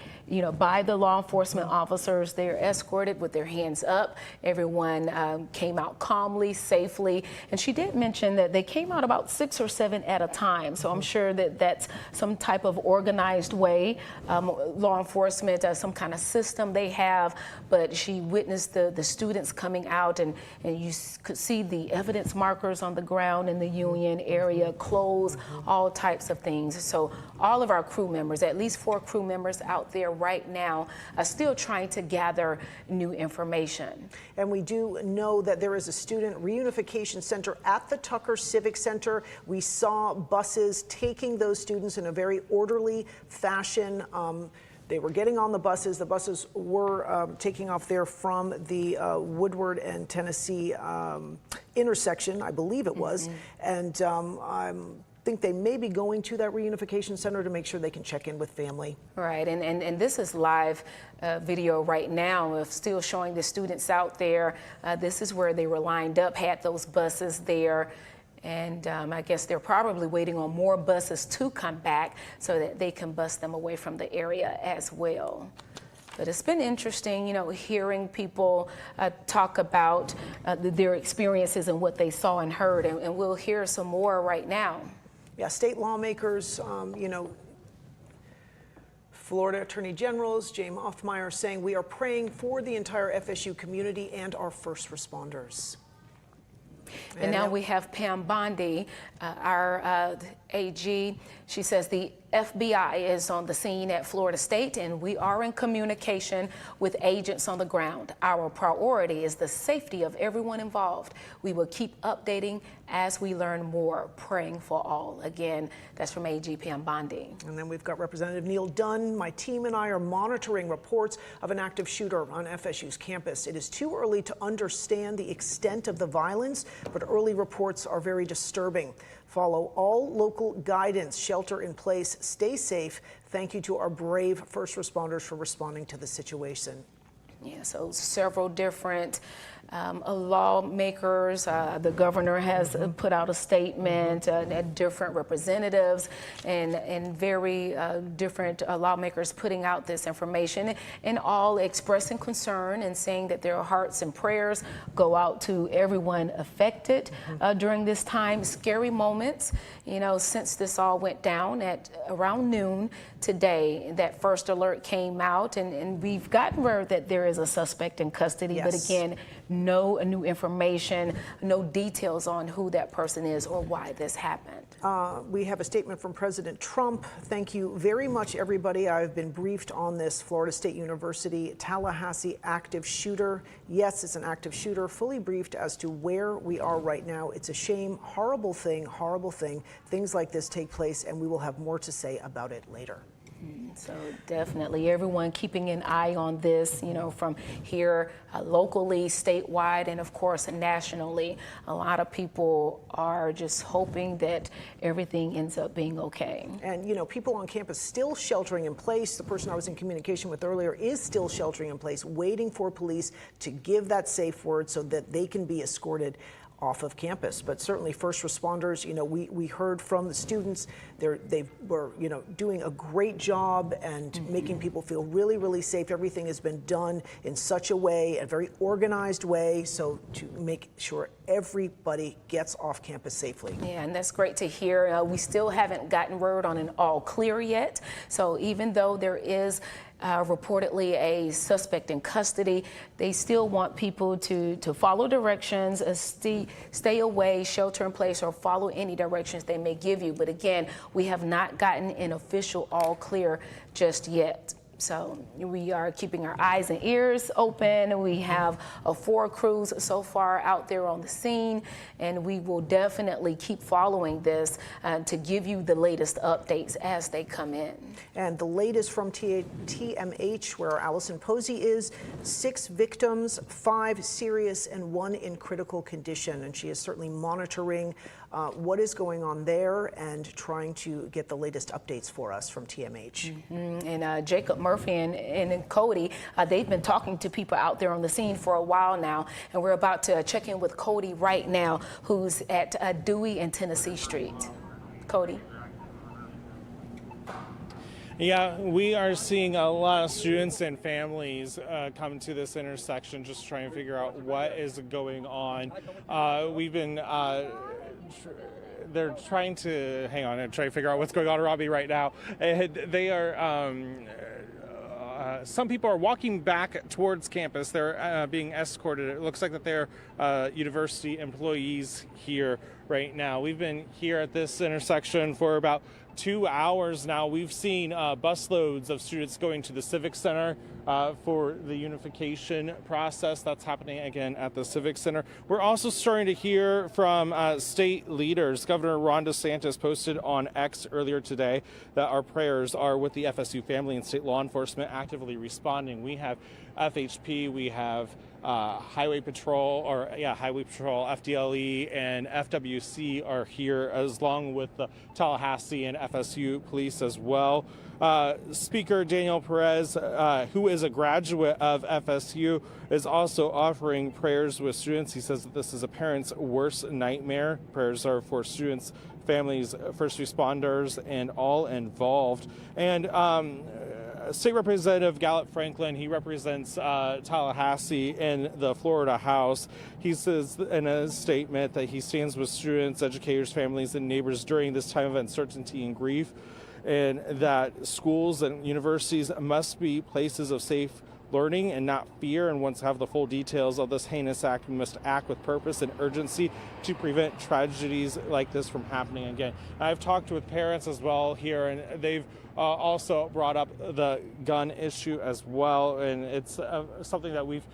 by the law enforcement officers. They're escorted with their hands up. Everyone came out calmly, safely. And she did mention that they came out about 6 or 7 at a time. So I'm sure that that's some type of organized way, law enforcement, some kind of system they have. But she witnessed the students coming out, and you could see the evidence markers on the ground in the union area, clothes, all types of things. So all of our crew members, at least 4 crew members out there right now, are still trying to gather new information. And we do know that there is a student reunification center at the Tucker Civic Center. We saw buses taking those students in a very orderly fashion. They were getting on the buses. The buses were taking off there from the Woodward and Tennessee intersection, I believe it was. And I think they may be going to that reunification center to make sure they can check in with family. Right, and this is live video right now of still showing the students out there. This is where they were lined up, had those buses there. And I guess they're probably waiting on more buses to come back so that they can bus them away from the area as well. But it's been interesting, hearing people talk about their experiences and what they saw and heard. And we'll hear some more right now. Yeah, state lawmakers, Florida Attorney Generals, James Offmeyer saying we are praying for the entire FSU community and our first responders. And now we have Pam Bondi, our AG. She says the FBI is on the scene at Florida State, and we are in communication with agents on the ground. Our priority is the safety of everyone involved. We will keep updating as we learn more, praying for all. Again, that's from AG Pam Bondi. And then we've got Representative Neil Dunn. My team and I are monitoring reports of an active shooter on FSU's campus. It is too early to understand the extent of the violence, but early reports are very disturbing. Follow all local guidance, shelter in place, stay safe. Thank you to our brave first responders for responding to the situation. Yeah, so several different lawmakers. The governor has put out a statement, different representatives and very different lawmakers putting out this information, and all expressing concern and saying that their hearts and prayers go out to everyone affected during this time. Scary moments, you know, since this all went down at around noon today. That first alert came out, and we've gotten word that there is a suspect in custody, but again, no new information, no details on who that person is or why this happened. We have a statement from President Trump. Thank you very much, everybody. I've been briefed on this Florida State University Tallahassee active shooter. Yes, it's an active shooter, fully briefed as to where we are right now. It's a shame, horrible thing, horrible thing. Things like this take place, and we will have more to say about it later. So definitely everyone keeping an eye on this, you know, from here locally, statewide, and of course nationally. A lot of people are just hoping that everything ends up being okay. And, you know, people on campus still sheltering in place. The person I was in communication with earlier is still sheltering in place, waiting for police to give that safe word so that they can be escorted off of campus. But certainly first responders, you know, we heard from the students, they were, you know, doing a great job and making people feel really, really safe. Everything has been done in such a way, a very organized way, so to make sure everybody gets off campus safely. Yeah, and that's great to hear. We still haven't gotten word on an all clear yet. So even though there is reportedly a suspect in custody, they still want people to follow directions, stay away, shelter in place, or follow any directions they may give you. But again, we have not gotten an official all clear just yet. So we are keeping our eyes and ears open. We have 4 crews so far out there on the scene, and we will definitely keep following this to give you the latest updates as they come in. And the latest from TMH, where Allison Posey is, 6 victims, 5 serious and 1 in critical condition. And she is certainly monitoring what is going on there and trying to get the latest updates for us from TMH. And Jacob Murphy and Cody, they've been talking to people out there on the scene for a while now, and we're about to check in with Cody right now, who's at Dewey and Tennessee Street. Cody. Yeah, we are seeing a lot of students and families come to this intersection just trying to figure out what is going on. We've been they're trying to hang on and try to figure out what's going on around me right now. And they are some people are walking back towards campus. They're being escorted. It looks like that they're university employees here right now. We've been here at this intersection for about 2 hours now. We've seen busloads of students going to the Civic Center for the unification process. That's happening again at the Civic Center. We're also starting to hear from state leaders. Governor Ron DeSantis posted on X earlier today that our prayers are with the FSU family and state law enforcement actively responding. We have FHP, we have Highway Patrol, FDLE, and FWC are here, as long with the Tallahassee and FSU police as well. Speaker Daniel Perez, who is a graduate of FSU, is also offering prayers with students. He says that this is a parent's worst nightmare. Prayers are for students, families, first responders, and all involved. And State Representative Gallup Franklin, he represents Tallahassee in the Florida House. He says in a statement that he stands with students, educators, families, and neighbors during this time of uncertainty and grief, and that schools and universities must be places of safe learning and not fear. And once have the full details of this heinous act, we must act with purpose and urgency to prevent tragedies like this from happening again. I've talked with parents as well here, and they've also brought up the gun issue as well, and it's something that we've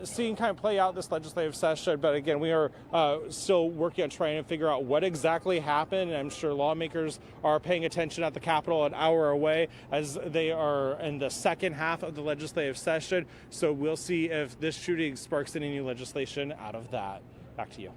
seen kind of play out this legislative session. But again, we are still working on trying to figure out what exactly happened, and I'm sure lawmakers are paying attention at the Capitol an hour away as they are in the second half of the legislative session. So we'll see if this shooting sparks any new legislation out of that. Back to you.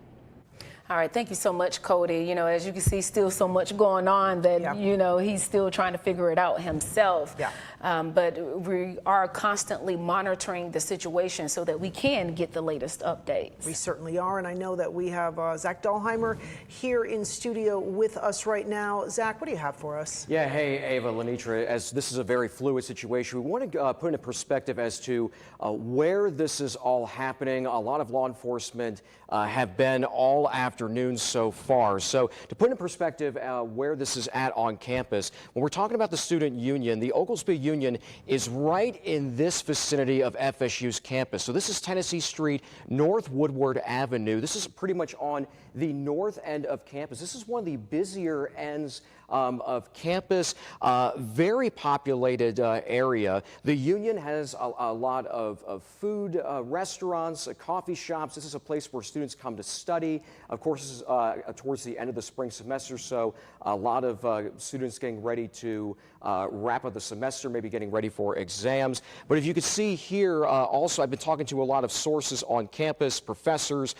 All right, thank you so much, Cody. You know, as you can see, still so much going on that, you know, he's still trying to figure it out himself. But we are constantly monitoring the situation so that we can get the latest updates. We certainly are, and I know that we have Zach Dahlheimer here in studio with us right now. Zach, what do you have for us? Yeah, hey, Ava, Lenitra, as this is a very fluid situation, we want to put in perspective as to where this is all happening. A lot of law enforcement have been all afternoon so far. So to put in perspective where this is at on campus, when we're talking about the student union, the Oglesby Union is right in this vicinity of FSU's campus. So this is Tennessee Street, North Woodward Avenue. This is pretty much on the north end of campus. This is one of the busier ends of campus, very populated area. The Union has a lot of food, restaurants, coffee shops. This is a place where students come to study. Of course, this is towards the end of the spring semester, so a lot of students getting ready to wrap up the semester, maybe getting ready for exams. But if you could see here, also, I've been talking to a lot of sources on campus, professors.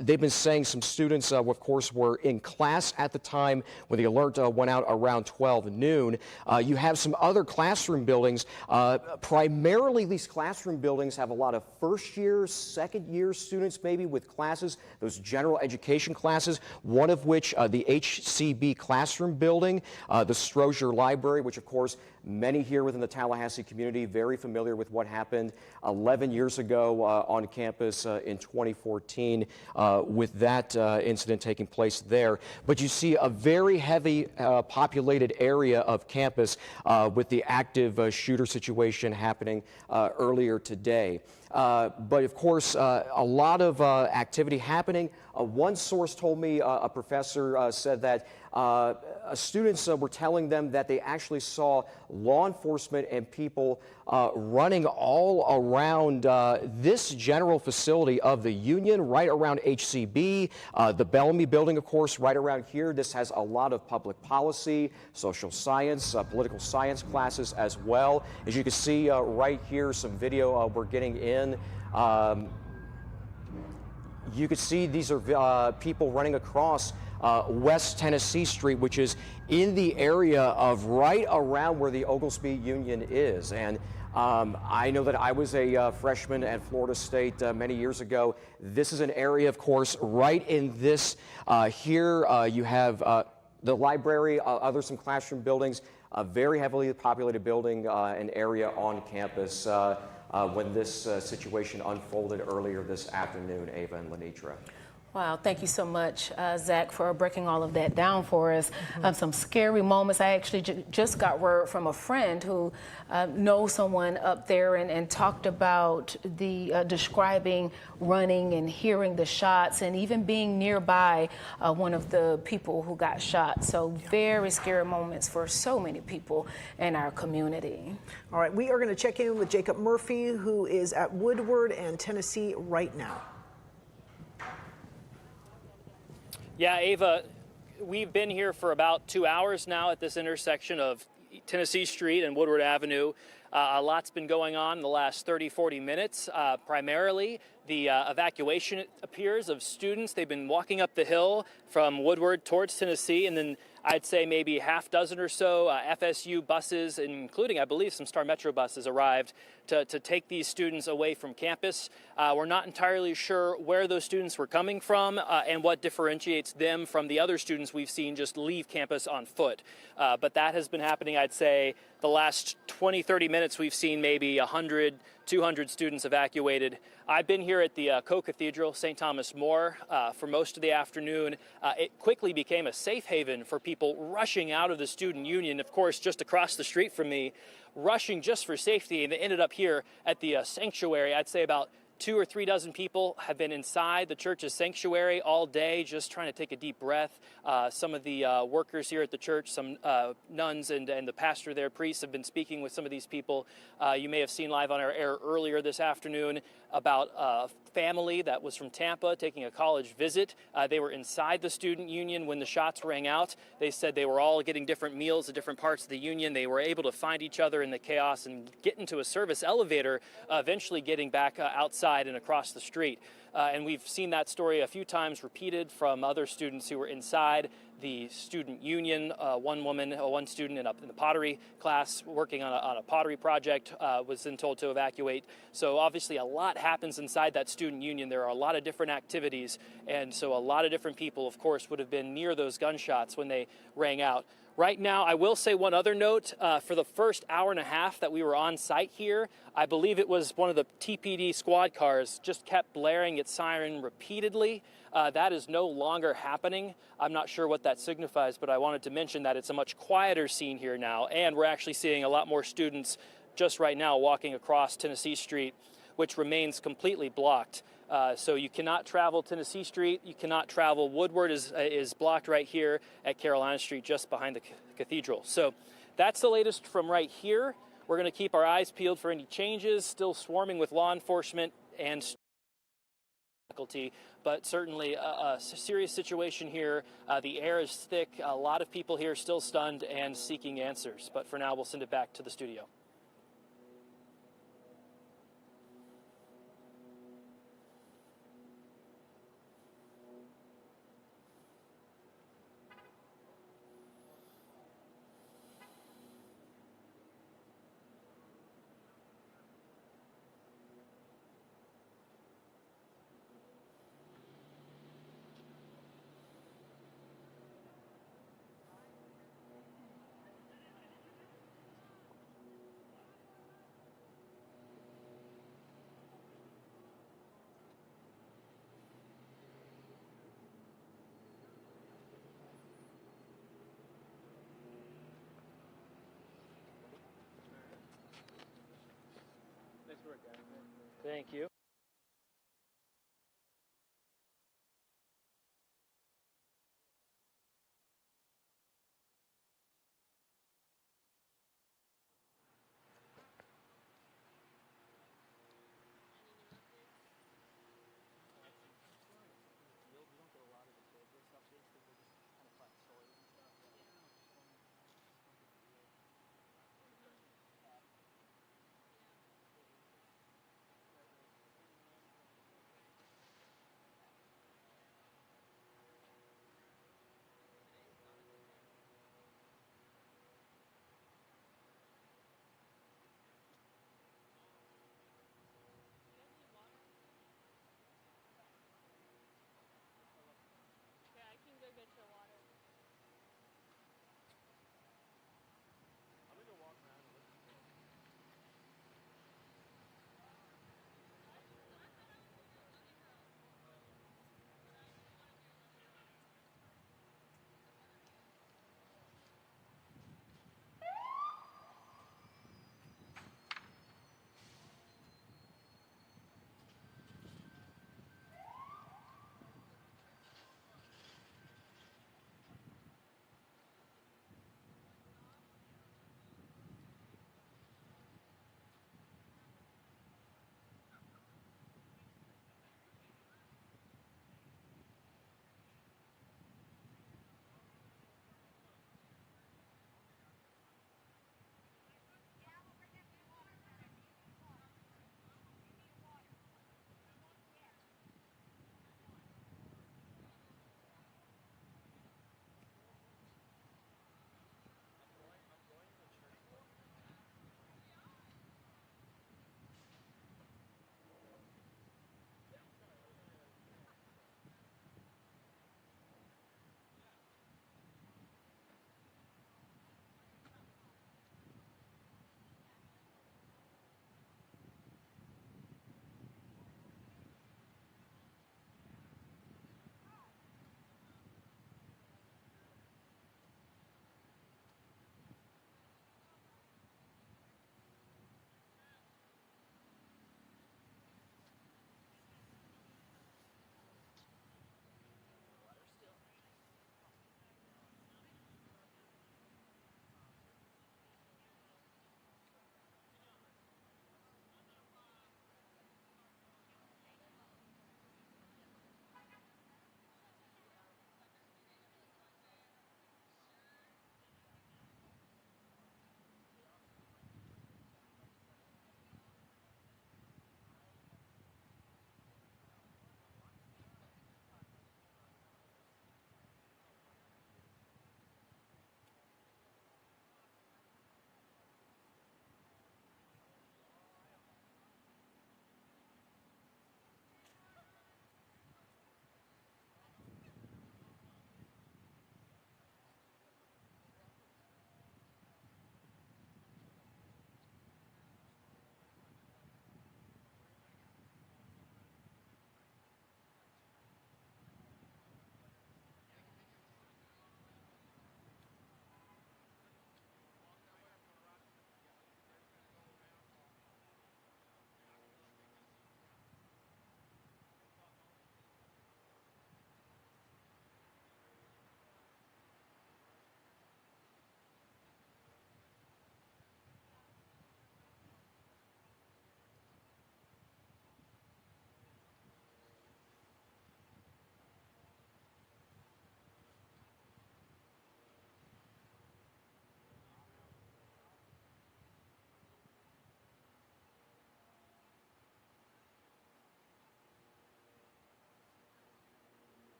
They've been saying some students, of course, were in class at the time when the alert went out around 12 noon. You have some other classroom buildings. Primarily, these classroom buildings have a lot of first-year, second-year students, maybe with classes, those general education classes, one of which the HCB classroom building, the Strozier Library, which, of course, many here within the Tallahassee community very familiar with what happened 11 years ago on campus in 2014 with that incident taking place there. But you see a very heavy populated area of campus with the active shooter situation happening earlier today. But of course, a lot of activity happening. One source told me, a professor said that students were telling them that they actually saw law enforcement and people running all around this general facility of the Union, right around HCB, the Bellamy building, of course, right around here. This has a lot of public policy, social science, political science classes as well. As you can see right here, some video we're getting in. You can see these are people running across West Tennessee Street, which is in the area of right around where the Oglesby Union is. And I know that I was a freshman at Florida State many years ago. This is an area, of course, right in this here. You have the library, some classroom buildings, a very heavily populated building and area on campus when this situation unfolded earlier this afternoon, Ava and Lenitra. Wow, thank you so much, Zach, for breaking all of that down for us. Some scary moments. I actually just got word from a friend who knows someone up there and talked about the describing running and hearing the shots and even being nearby one of the people who got shot. So very scary moments for so many people in our community. All right, we are going to check in with Jacob Murphy, who is at Woodward and Tennessee right now. Yeah, Ava, we've been here for about 2 hours now at this intersection of Tennessee Street and Woodward Avenue. A lot's been going on in the last 30, 40 minutes. Primarily, the evacuation, it appears, of students. They've been walking up the hill from Woodward towards Tennessee, and then I'd say maybe half dozen or so FSU buses, including, I believe, some Star Metro buses arrived to take these students away from campus. We're not entirely sure where those students were coming from and what differentiates them from the other students we've seen just leave campus on foot. But that has been happening, I'd say, the last 20, 30 minutes we've seen maybe 100, 200 students evacuated. I've been here at the Co-Cathedral, St. Thomas More, for most of the afternoon. It quickly became a safe haven for people rushing out of the student union, of course, just across the street from me, rushing just for safety, and they ended up here at the sanctuary. I'd say about 2 or 3 dozen people have been inside the church's sanctuary all day, just trying to take a deep breath. Some of the workers here at the church, some nuns and the pastor there, priests, have been speaking with some of these people. You may have seen live on our air earlier this afternoon. about a family that was from Tampa taking a college visit. They were inside the student union when the shots rang out. They said they were all getting different meals at different parts of the union. They were able to find each other in the chaos and get into a service elevator, eventually getting back outside and across the street. And we've seen that story a few times repeated from other students who were inside the student union. One student in the pottery class working on a pottery project was then told to evacuate. So obviously a lot happens inside that student union. There are a lot of different activities, and so a lot of different people, of course, would have been near those gunshots when they rang out. Right now, I will say one other note. For the first hour and a half that we were on site here, I believe it was one of the TPD squad cars just kept blaring its siren repeatedly. That is no longer happening. I'm not sure what that signifies, but I wanted to mention that it's a much quieter scene here now, and we're actually seeing a lot more students just right now walking across Tennessee Street, which remains completely blocked. So you cannot travel Tennessee Street, you cannot travel. Woodward is blocked right here at Carolina Street, just behind the cathedral. So that's the latest from right here. We're going to keep our eyes peeled for any changes, still swarming with law enforcement and faculty, but certainly a serious situation here. The air is thick. A lot of people here still stunned and seeking answers. But for now, we'll send it back to the studio. Thank you.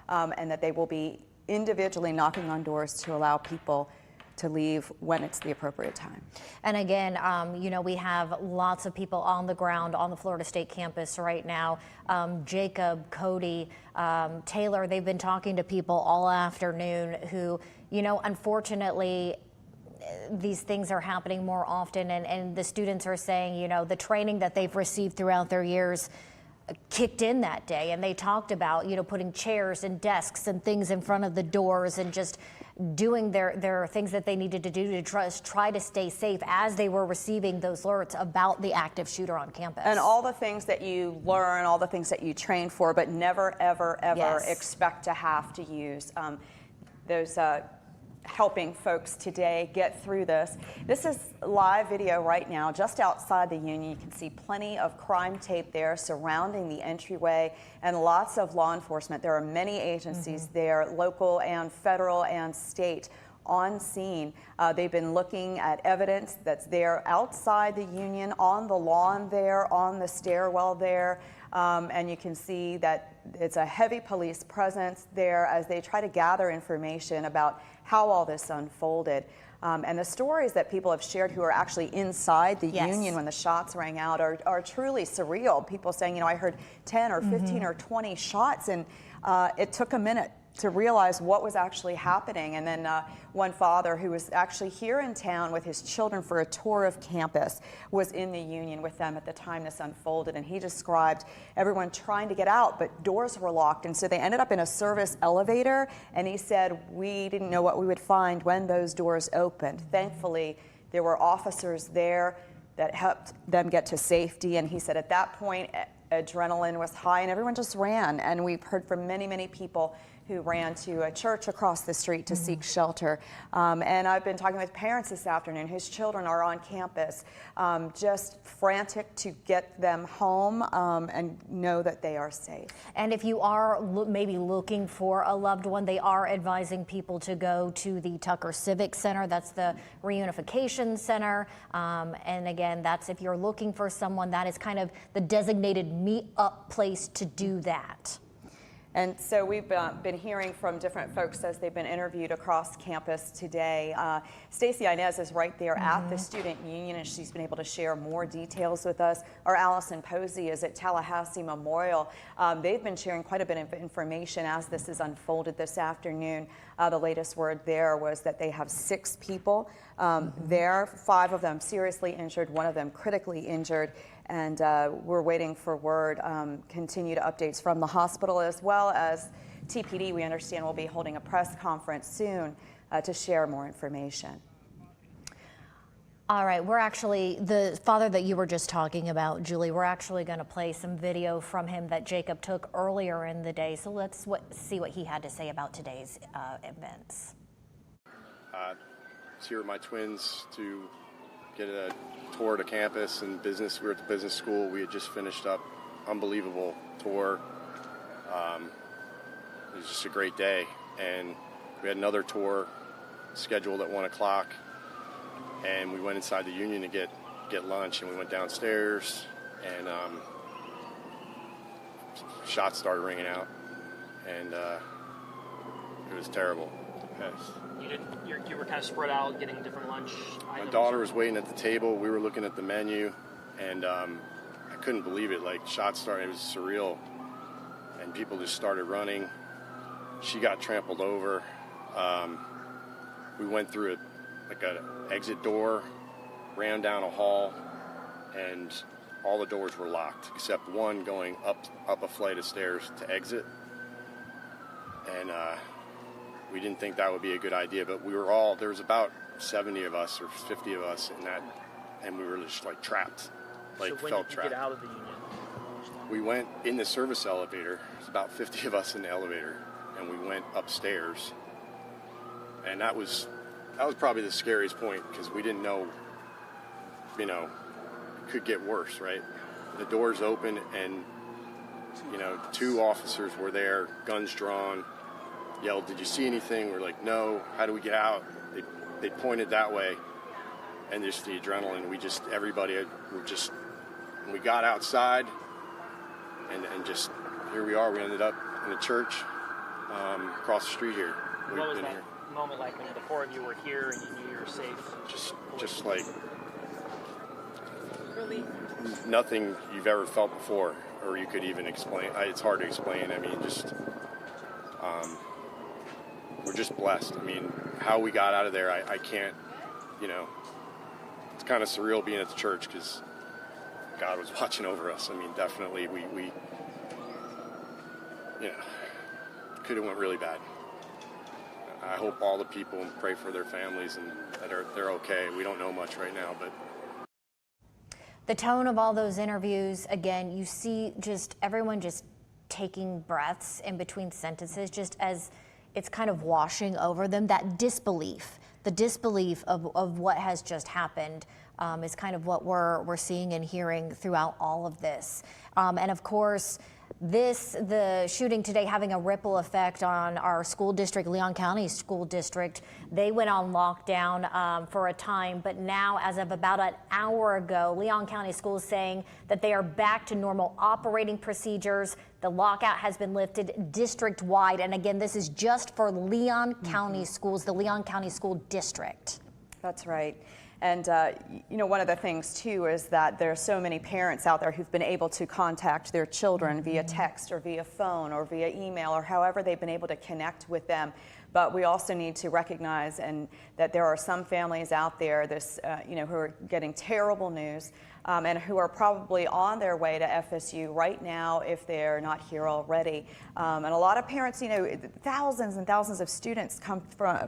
and that they will be individually knocking on doors to allow people to leave when it's the appropriate time. And again, you know, we have lots of people on the ground on the Florida State campus right now. Jacob, Cody, Taylor, they've been talking to people all afternoon who, you know, unfortunately, these things are happening more often, and the students are saying, you know, the training that they've received throughout their years kicked in that day, and they talked about, you know, putting chairs and desks and things in front of the doors and just doing their things that they needed to do to try to stay safe as they were receiving those alerts about the active shooter on campus. And all the things that you learn, all the things that you train for, but never, ever, ever Yes. expect to have to use. Those helping folks today get through this. This is live video right now just outside the Union. You can see plenty of crime tape there surrounding the entryway and lots of law enforcement. There are many agencies there, local and federal and state, on scene. They've been looking at evidence that's there outside the Union, on the lawn there, on the stairwell there. And you can see that it's a heavy police presence there as they try to gather information about how all this unfolded. And the stories that people have shared who are actually inside the Union when the shots rang out are truly surreal. People saying, you know, I heard 10 or 15 or 20 shots, and it took a minute to realize what was actually happening. And then one father who was actually here in town with his children for a tour of campus was in the Union with them at the time this unfolded, and he described everyone trying to get out, but doors were locked, and so they ended up in a service elevator, and he said, we didn't know what we would find when those doors opened. Thankfully, there were officers there that helped them get to safety, and he said at that point, adrenaline was high and everyone just ran. And we've heard from many, many people who ran to a church across the street to seek shelter. And I've been talking with parents this afternoon whose children are on campus, just frantic to get them home and know that they are safe. And if you are maybe looking for a loved one, they are advising people to go to the Tucker Civic Center. That's the reunification center. And again, that's if you're looking for someone, that is kind of the designated meet-up place to do that. And so we've been hearing from different folks as they've been interviewed across campus today. Stacey Inez is right there at the Student Union, and she's been able to share more details with us. Our Allison Posey is at Tallahassee Memorial. They've been sharing quite a bit of information as this has unfolded this afternoon. The latest word there was that they have 6 people there, 5 of them seriously injured, 1 of them critically injured. And we're waiting for word, continued updates from the hospital, as well as TPD, we understand, will be holding a press conference soon to share more information. All right, we're actually, the father that you were just talking about, Julie, we're actually going to play some video from him that Jacob took earlier in the day. So let's see what he had to say about today's events. Was here with my twins to get a tour to campus and business. We were at the business school. We had just finished up. Unbelievable tour. It was just a great day. And we had another tour scheduled at 1 o'clock. And we went inside the Union to get lunch, and we went downstairs, and shots started ringing out, and it was terrible. Yes. You were kind of spread out, getting different lunch items. My daughter was waiting at the table. We were looking at the menu, and I couldn't believe it. Like, shots started, it was surreal, and people just started running. She got trampled over. We went through like an exit door, ran down a hall, and all the doors were locked except one going up a flight of stairs to exit. And we didn't think that would be a good idea, but we were all, there was about 70 of us or 50 of us in that, and we were just like trapped, like so when felt did you trapped. get out of the Union? We went in the service elevator. There's about 50 of us in the elevator, and we went upstairs, and that was probably the scariest point, because we didn't know, you know, it could get worse, right? The doors open, and, you know, 2 officers were there, guns drawn, yelled, "Did you see anything?" We're like, "No, how do we get out?" They pointed that way, and just the adrenaline, we got outside, and just, here we are, we ended up in a church, across the street here. We've What was been that here. moment like when the four of you were here and you knew you were safe? Just like Really? nothing you've ever felt before, or you could even explain. It's hard to explain. I mean, just we're just blessed. I mean, how we got out of there, I can't, it's kind of surreal being at the church because God was watching over us. I mean, definitely we could have went really bad. I hope all the people pray for their families and that they're okay. We don't know much right now, but. The tone of all those interviews, again, you see just everyone just taking breaths in between sentences, just as it's kind of washing over them. That disbelief, the disbelief of what has just happened is kind of what we're seeing and hearing throughout all of this. And of course, the shooting today having a ripple effect on our school district, Leon County School District. They went on lockdown for a time, but now, as of about an hour ago, Leon County Schools saying that they are back to normal operating procedures. The lockout has been lifted district-wide, and again, this is just for Leon County schools, the Leon County School District. That's right. And, one of the things, too, is that there are so many parents out there who've been able to contact their children via text or via phone or via email or however they've been able to connect with them. But we also need to recognize that there are some families out there who are getting terrible news and who are probably on their way to FSU right now if they're not here already. And a lot of parents, thousands and thousands of students come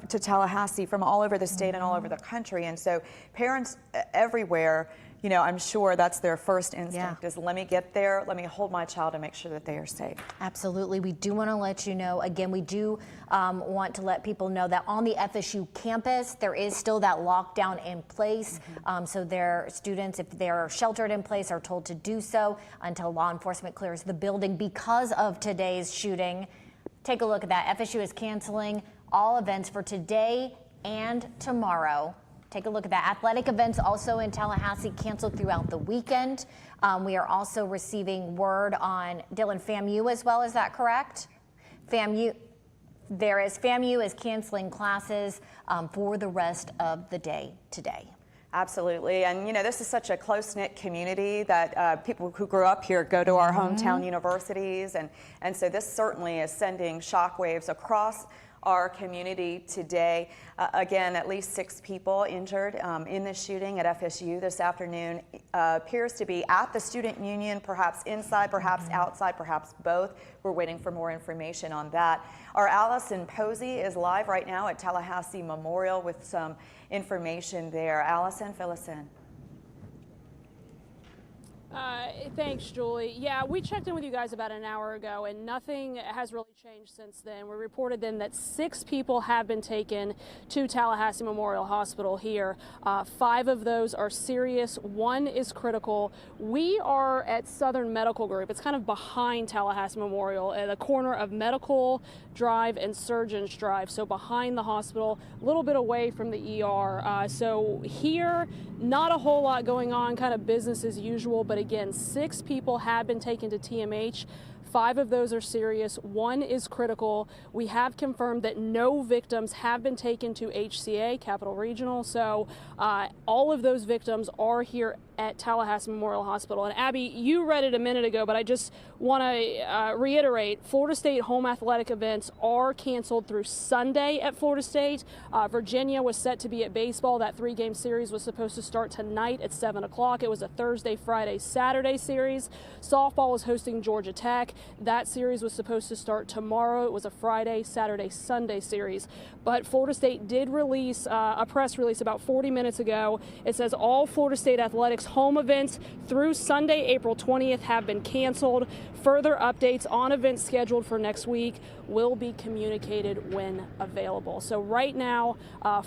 to Tallahassee from all over the state and all over the country. And so parents everywhere, I'm sure that's their first instinct is let me get there, let me hold my child and make sure that they are safe. Absolutely. We do want to let you know, again, we do want to let people know that on the FSU campus, there is still that lockdown in place. So their students, if they're sheltered in place, are told to do so until law enforcement clears the building because of today's shooting. Take a look at that. FSU is canceling all events for today and tomorrow. Take a look at that. Athletic events also in Tallahassee canceled throughout the weekend. We are also receiving word on Dylan FAMU as well. Is that correct? FAMU is canceling classes for the rest of the day today. Absolutely. And, this is such a close-knit community that people who grew up here go to our hometown universities. And so this certainly is sending shockwaves across our community today. Again, at least 6 people injured in this shooting at FSU this afternoon. Appears to be at the student union, perhaps inside, perhaps outside, perhaps both. We're waiting for more information on that. Our Allison Posey is live right now at Tallahassee Memorial with some information there. Allison, fill us in. Thanks, Julie. Yeah, we checked in with you guys about an hour ago, and nothing has really changed since then. We reported then that 6 people have been taken to Tallahassee Memorial Hospital here. 5 of those are serious. 1 is critical. We are at Southern Medical Group. It's kind of behind Tallahassee Memorial at the corner of Medical Drive and Surgeons Drive. So behind the hospital, a little bit away from the ER. So here, not a whole lot going on, kind of business as usual. But again, 6 people have been taken to TMH. 5 of those are serious. 1 is critical. We have confirmed that no victims have been taken to HCA, Capital Regional. So all of those victims are here at Tallahassee Memorial Hospital. And Abby, you read it a minute ago, but I just want to reiterate, Florida State home athletic events are canceled through Sunday at Florida State. Virginia was set to be at baseball. That 3-game series was supposed to start tonight at 7 o'clock. It was a Thursday, Friday, Saturday series. Softball was hosting Georgia Tech. That series was supposed to start tomorrow. It was a Friday, Saturday, Sunday series. But Florida State did release a press release about 40 minutes ago. It says all Florida State athletics home events through Sunday, April 20th have been canceled. Further updates on events scheduled for next week will be communicated when available. So right now,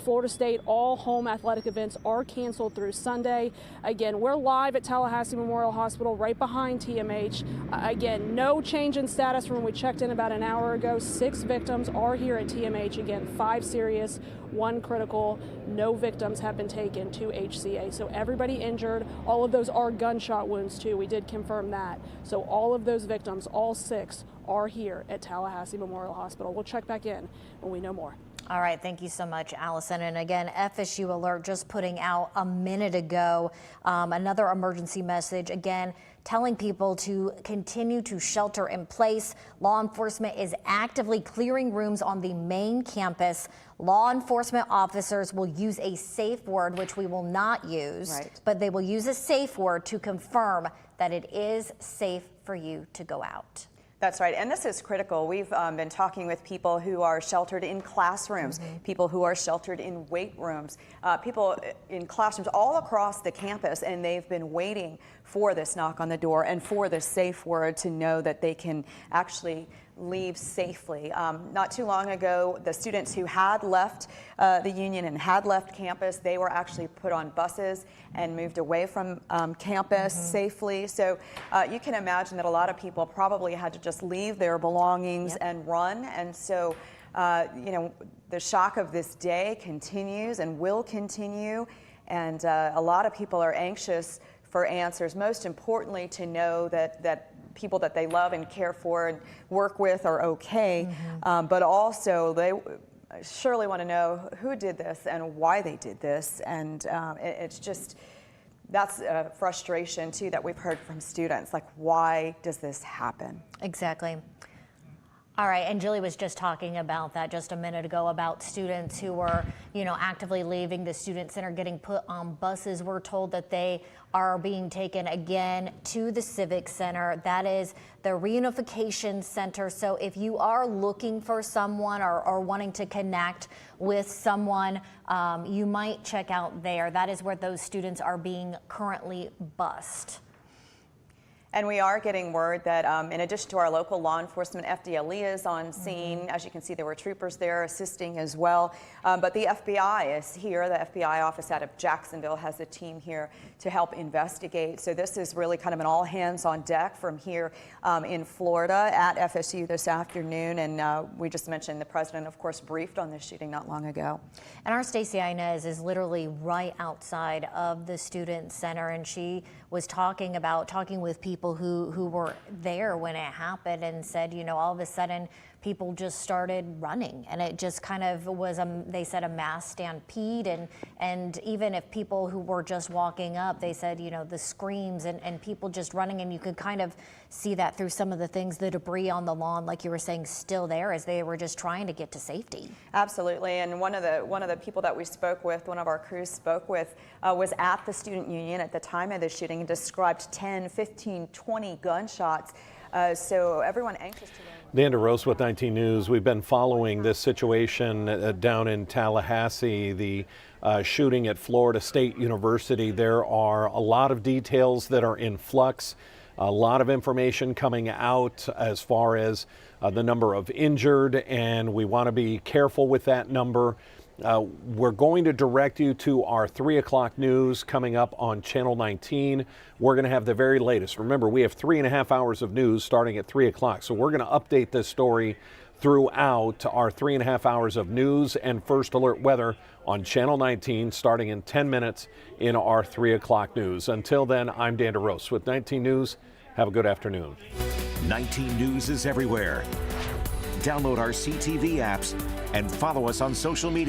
Florida State, all home athletic events are canceled through Sunday. Again, we're live at Tallahassee Memorial Hospital right behind TMH. Again, no change in status from when we checked in about an hour ago. 6 victims are here at TMH. Again, 5 serious, 1 critical. No victims have been taken to HCA. So everybody injured. All of those are gunshot wounds too. We did confirm that. So all of those victims, all 6, are here at Tallahassee Memorial Hospital. We'll check back in when we know more. All right, thank you so much, Allison. And again, FSU Alert just putting out a minute ago another emergency message, again, telling people to continue to shelter in place. Law enforcement is actively clearing rooms on the main campus. Law enforcement officers will use a safe word, which we will not use, but they will use a safe word to confirm that it is safe for you to go out. That's right, and this is critical. We've been talking with people who are sheltered in classrooms, people who are sheltered in weight rooms, people in classrooms all across the campus, and they've been waiting for this knock on the door and for this safe word to know that they can actually leave safely. Not too long ago, the students who had left the Union and had left campus, they were actually put on buses and moved away from campus safely. So you can imagine that a lot of people probably had to just leave their belongings and run. And so, you know, the shock of this day continues and will continue. And a lot of people are anxious for answers, most importantly to know that people that they love and care for and work with are okay, but also they surely want to know who did this and why they did this, and it's just, that's a frustration too that we've heard from students, like, why does this happen? Exactly. All right, and Julie was just talking about that just a minute ago about students who were, you know, actively leaving the student center, getting put on buses. We're told that they are being taken again to the Civic Center. That is the Reunification Center. So if you are looking for someone or wanting to connect with someone, you might check out there. That is where those students are being currently bused. And we are getting word that in addition to our local law enforcement, FDLE is on scene. As you can see, there were troopers there assisting as well. But the FBI is here. The FBI office out of Jacksonville has a team here to help investigate. So this is really kind of an all hands on deck from here in Florida at FSU this afternoon. And we just mentioned the president, of course, briefed on this shooting not long ago. And our Stacey Inez is literally right outside of the student center, and she was talking with people who were there when it happened, and said, you know, all of a sudden people just started running, and it just kind of was they said a mass stampede, and even if people who were just walking up, they said, you know, the screams and people just running, and you could kind of see that through some of the things, the debris on the lawn, like you were saying, still there as they were just trying to get to safety. Absolutely, and one of the people that we spoke with, one of our crews spoke with, was at the student union at the time of the shooting and described 10, 15, 20 gunshots. So everyone anxious to learn. Dan DeRose with 19 News. We've been following this situation down in Tallahassee, the shooting at Florida State University. There are a lot of details that are in flux, a lot of information coming out as far as the number of injured, and we want to be careful with that number. We're going to direct you to our 3 o'clock news coming up on Channel 19. We're going to have the very latest. Remember, we have 3.5 hours of news starting at 3 o'clock. So we're going to update this story throughout our 3.5 hours of news and first alert weather on Channel 19 starting in 10 minutes in our 3 o'clock news. Until then, I'm Dan DeRose with 19 News. Have a good afternoon. 19 News is everywhere. Download our CTV apps and follow us on social media.